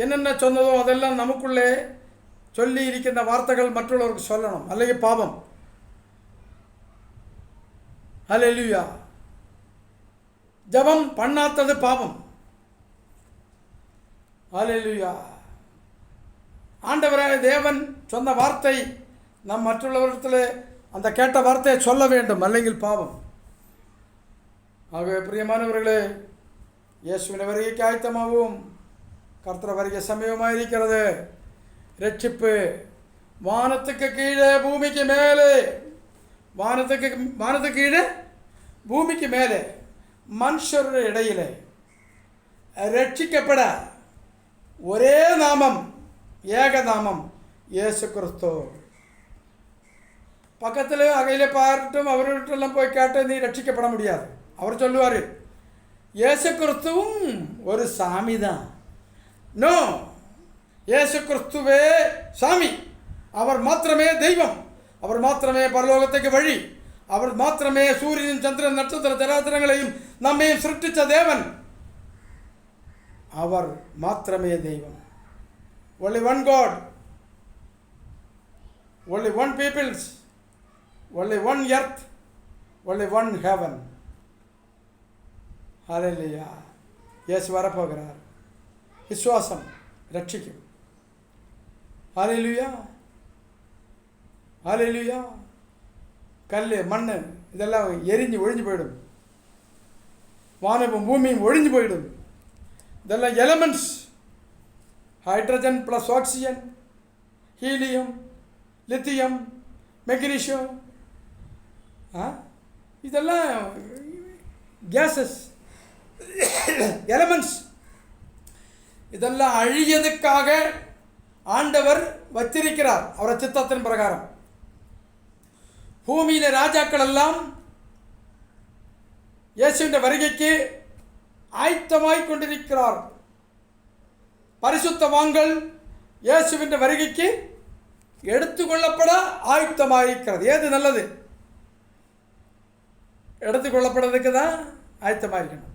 என்னென்ன சொன்னதோ அதெல்லாம் நமக்குள்ளே சொல்லி இருக்கின்ற வார்த்தைகள் மற்றவர்களுக்கு சொல்லணும். அல்லது பாவம். அல்லேலூயா. ஜெபம் பண்ணாதது பாவம். அல்லேலூயா. ஆண்டவராக தேவன் சொன்ன வார்த்தை நம் மற்றவர்களிடத்தில் அந்த கேட்ட வார்த்தையை சொல்ல வேண்டும், அல்லையில் பாவம். ஆகவே பிரியமானவர்களே, இயேசுவின் வருகைக்கு ஆயத்தமாகவும். கர்த்தர் வருகை சமயமாக இருக்கிறது. ரட்சிப்பு வானத்துக்கு கீழே பூமிக்கு மேலே, வானத்துக்கு கீழே பூமிக்கு மேலே மனுஷருடைய இடையிலே ரட்சிக்கப்பட ஒரே நாமம், ஏக நாமம், இயேசு கிறிஸ்து. பக்கத்தில் அகையில் பார்த்தும் அவர்கிட்டெல்லாம் போய் கேட்டு நீ ரட்சிக்கப்பட முடியாது. அவர் சொல்லுவார், இயேசு கிறிஸ்துவும் ஒரு சாமி தான். நோ, இயேசு கிறிஸ்துவே சாமி. அவர் மாத்திரமே தெய்வம். அவர் மாத்திரமே பரலோகத்துக்கு வழி. அவர் மாத்திரமே சூரியன், சந்திரன், நட்சத்திர சராசரங்களையும் நம்மையும் சிருஷ்டித்த தேவன். அவர் மாத்திரமே தெய்வம். only one God, only one peoples, only one earth, only one heaven. ஹல்லேலூயா. இயேசு வரப்போகிறார். விசுவாசம் ரட்சிக்கும். ஹல்லேலூயா. ஹல்லேலூயா. கல், மண் இதெல்லாம் எரிஞ்சு ஒழிஞ்சு போயிடும். வானமும் பூமியும் ஒழிஞ்சு போயிடும். இதெல்லாம் elements. Hydrogen plus oxygen, helium, lithium, magnesium, இதெல்லாம் கேஸஸ், எலமெண்ட்ஸ். இதெல்லாம் அழியதுக்காக ஆண்டவர் வச்சிருக்கிறார் அவரை சித்தத்தின் பிரகாரம். பூமியில ராஜாக்கள் எல்லாம் இயேசுவின் வருகைக்கு ஆயத்தமாய் கொண்டிருக்கிறார். பரிசுத்தவான்கள் இயேசுவின் வருகைக்கு எடுத்துக்கொள்ளப்பட ஆயத்தமாயிருக்கிறது. ஏது நல்லது? எடுத்துக்கொள்ளப்படுறதுக்கு தான் ஆயத்தமாயிருக்கணும்.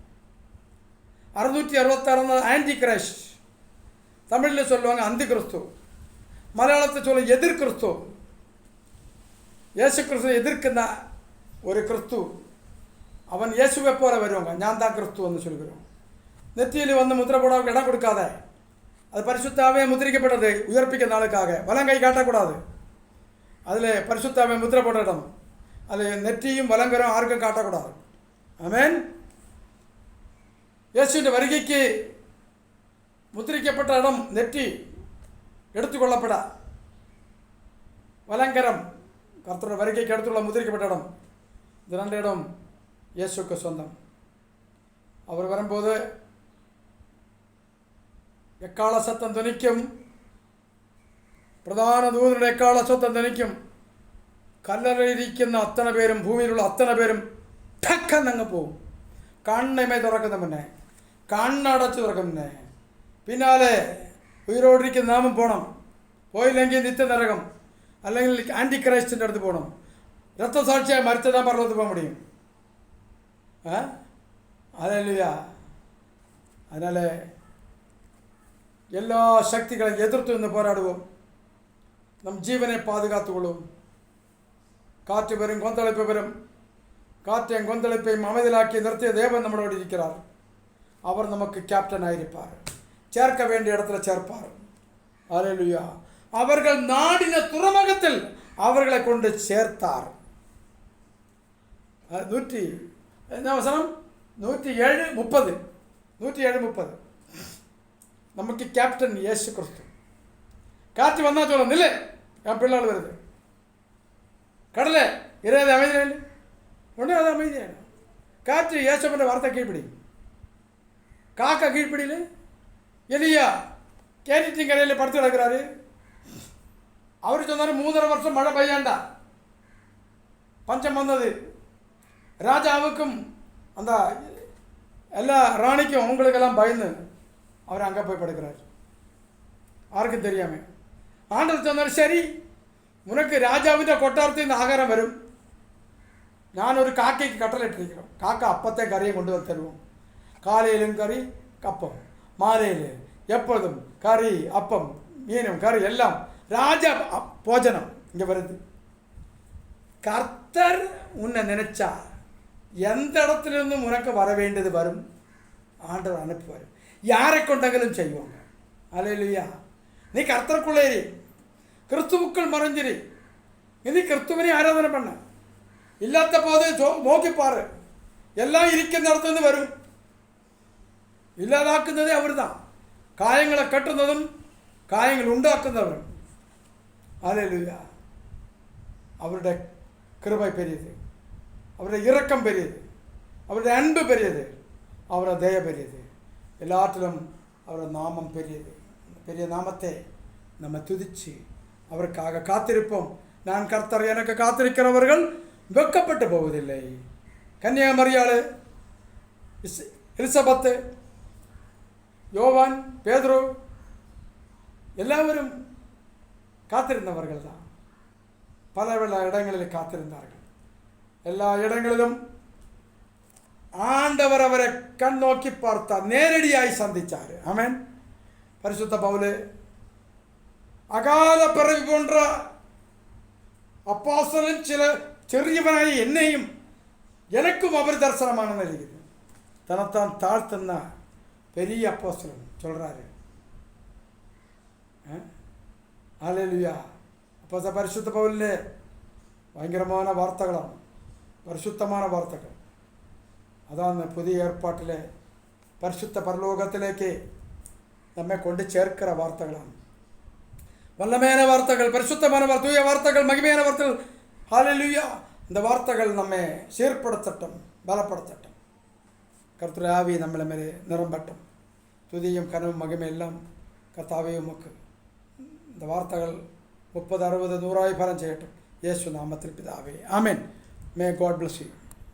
666 ஆன்டி கிரைஸ்ட், தமிழில் சொல்லுவாங்க அந்தி கிறிஸ்து, மலையாளத்தை சொல்ல எதிர் கிறிஸ்து. இயேசு கிறிஸ்துவை எதிர்க்கின்ற ஒரு கிறிஸ்து, அவன் இயேசுவை போல வருவாங்க. ஞான் தான் கிறிஸ்துவன்னு சொல்லுகிறோம். நெத்தியில் வந்து முத்திரை போட இடம் கொடுக்காத. அது பரிசுத்தாவே முத்திரிக்கப்பட்டது உயர்ப்பிக்க நாளுக்காக. வலங்கை காட்டக்கூடாது. அதில் பரிசுத்தாவே முத்திரை போட்ட இடம். அதில் நெற்றியும் வலங்கரும் ஆர்க்கும் காட்டக்கூடாது. ஆமென். இயேசுவின் வருகைக்கு முத்திரிக்கப்பட்ட இடம் நெற்றி எடுத்துக்கொள்ளப்பட, வலங்கரம் கர்த்தருடைய வருகைக்கு எடுத்துள்ள முத்திரிக்கப்பட்ட இடம். இந்த 2 இடம் இயேசுக்கு சொந்தம். அவர் வரும்போது எக்கால சத்தம் துணிக்கும். പ്രധാന ദൂതരുടെ എക്കാള ശബ്ദം ധനിക്കും. കല്ലറയിരിക്കുന്ന അത്തனை പേരും, ഭൂമിയിലുള്ള അത്തனை പേരും ടക്കെന്നങ്ങ് പോവും. കണ്ണമേ തുറക്കുന്ന മുന്നേ, കണ്ണടച്ച് തുറക്കും മുന്നേ. പിന്നാലെ ഉയരോടിരിക്കുന്ന നാമം പോകണം. പോയില്ലെങ്കിൽ നിത്യനരകം, അല്ലെങ്കിൽ ആൻറ്റി ക്രൈസ്റ്റിൻ്റെ അടുത്ത് പോകണം. രക്തസാക്ഷിയായി മരിച്ചതാൻ പറഞ്ഞത് പോകാൻ முடியும். ஹல்லேலூயா. அதனால் எல்லா சக்திகளை எதிர்த்து இருந்து போராடுவோம். நம் ஜீவனை பாதுகாத்துக்கொள்வோம். காற்று வரும், கொந்தளிப்பு வரும். காற்றையும் கொந்தளிப்பையும் அமைதலாக்கி நிறுத்திய தேவன் நம்மளோடு இருக்கிறார். அவர் நமக்கு கேப்டன் ஆயிருப்பார். சேர்க்க வேண்டிய இடத்துல சேர்ப்பார். ஹல்லேலூயா. அவர்கள் நாடின துறைமுகத்தில் அவர்களை கொண்டு சேர்த்தார். 107:30. நமக்கு கேப்டன் இயேசு கிறிஸ்து. காற்று வந்தால் சொல்ல இல்லை, என் பிள்ளைகள் வருது. கடலை இறையாது அமைதியாக ஒன்றும் அது அமைதியாக. காற்று இயேசுவின் வார்த்தை கீழ்ப்பிடி, காக்கா கீழ்ப்பிடியில். எலியா கேரிட்டின் கரையில் படுத்து கிடக்கிறாரு. அவர் சொன்னார் 3.5 வருஷம் மழை பெய்யாண்டா, பஞ்சம் வந்தது. ராஜாவுக்கும் அந்த எல்லா ராணிக்கும் அவங்களுக்கெல்லாம் பயந்து அவர் அங்கே போய் படுக்கிறார், யாருக்கும் தெரியாமல். ஆண்டவர் சொன்னார், சரி உனக்கு ராஜாவின் கொட்டாரத்தில் இந்த ஆகாரம் வரும். நான் ஒரு காக்கைக்கு கட்டளை இட்டிருக்கிறோம், காக்கா அப்பத்தை கறியை கொண்டு வந்து தருவோம். காலையிலும் கறி அப்பம், மாலையில் எப்பொழுதும் கறி அப்பம் மீனும் கறி எல்லாம் ராஜா போஜனம் இங்கே வருது. கர்த்தர் உன்னை நினைச்சா எந்த இடத்துலேருந்தும் உனக்கு வர வேண்டியது வரும். ஆண்டவர் அனுப்புவார், யாரை கொண்டாங்களும் செய்வாங்க. அல்லேலூயா. நீ கர்த்தருக்குள்ளே இரு, கிறிஸ்துவுக்குள் மறைஞ்சிரு. நீ கிறிஸ்துவனை ஆராதனை பண்ண இல்லாத போது நோக்கிப்பாரு, எல்லாம் இருக்கிற இடத்துலேருந்து வரும். இல்லாதாக்குனதே அவர் தான், காயங்களை கட்டுனதும் காயங்கள் உண்டாக்குனவரும். அல்லேலூயா. அவருடைய கிருபை பெரியது, அவருடைய இரக்கம் பெரியது, அவருடைய அன்பு பெரியது, அவருடைய தய பெரியது. எல்லாற்றிலும் அவருடைய நாமம் பெரியது. பெரிய நாமத்தை நம்ம துதிச்சு அவருக்காக காத்திருப்போம். நான் கர்த்தர், எனக்கு காத்திருக்கிறவர்கள் வெட்கப்பட்டு போவதில்லை. கன்னியாமரியாள், எலிசபெத்து, யோவான், பேதுரு எல்லாரும் காத்திருந்தவர்கள் தான். பல இடங்களில் காத்திருந்தார்கள். எல்லா இடங்களிலும் ஆண்டவர் அவரை கண் நோக்கி பார்த்தார், நேரடியாய் சந்தித்தார். ஆமென். பரிசுத்த பவுல் அகால பிறவி போன்ற அப்போஸ்தலன் சில ചെറിയവനായ എന്നെയും எனக்கும் அவர் தரிசனமானது இருக்குது. தன்னைத்தான் தாழ்த்துன்னா பெரிய அப்போஸ்தலன் சொல்கிறாரு. அல்லேலூயா. அப்போ பரிசுத்த பவுலில் பயங்கரமான வார்த்தைகளாம், பரிசுத்தமான வார்த்தைகள். அதான் புதிய ஏற்பாட்டில் பரிசுத்த பரலோகத்திலேக்கு நம்மை கொண்டு சேர்க்கிற வார்த்தைகளாம். வல்லமையான வார்த்தைகள், பரிசுத்தமான வார்த்தை, தூய வார்த்தைகள், மகிமையான வார்த்தைகள். ஹல்லேலூயா. இந்த வார்த்தைகள் நம்மை சீர்படுத்தட்டும், பலப்படுத்தட்டும். கர்த்தருடைய ஆவி நம்மளை மேலே நிரம்பட்டும். துதியும் கனவும் மகிமை எல்லாம் கர்த்தாவே உமக்கு. இந்த வார்த்தைகள் 30, 60, 100 பலம் செய்யட்டும். இயேசு நாமத்தில் பிதாவே. ஆமென். May God bless you.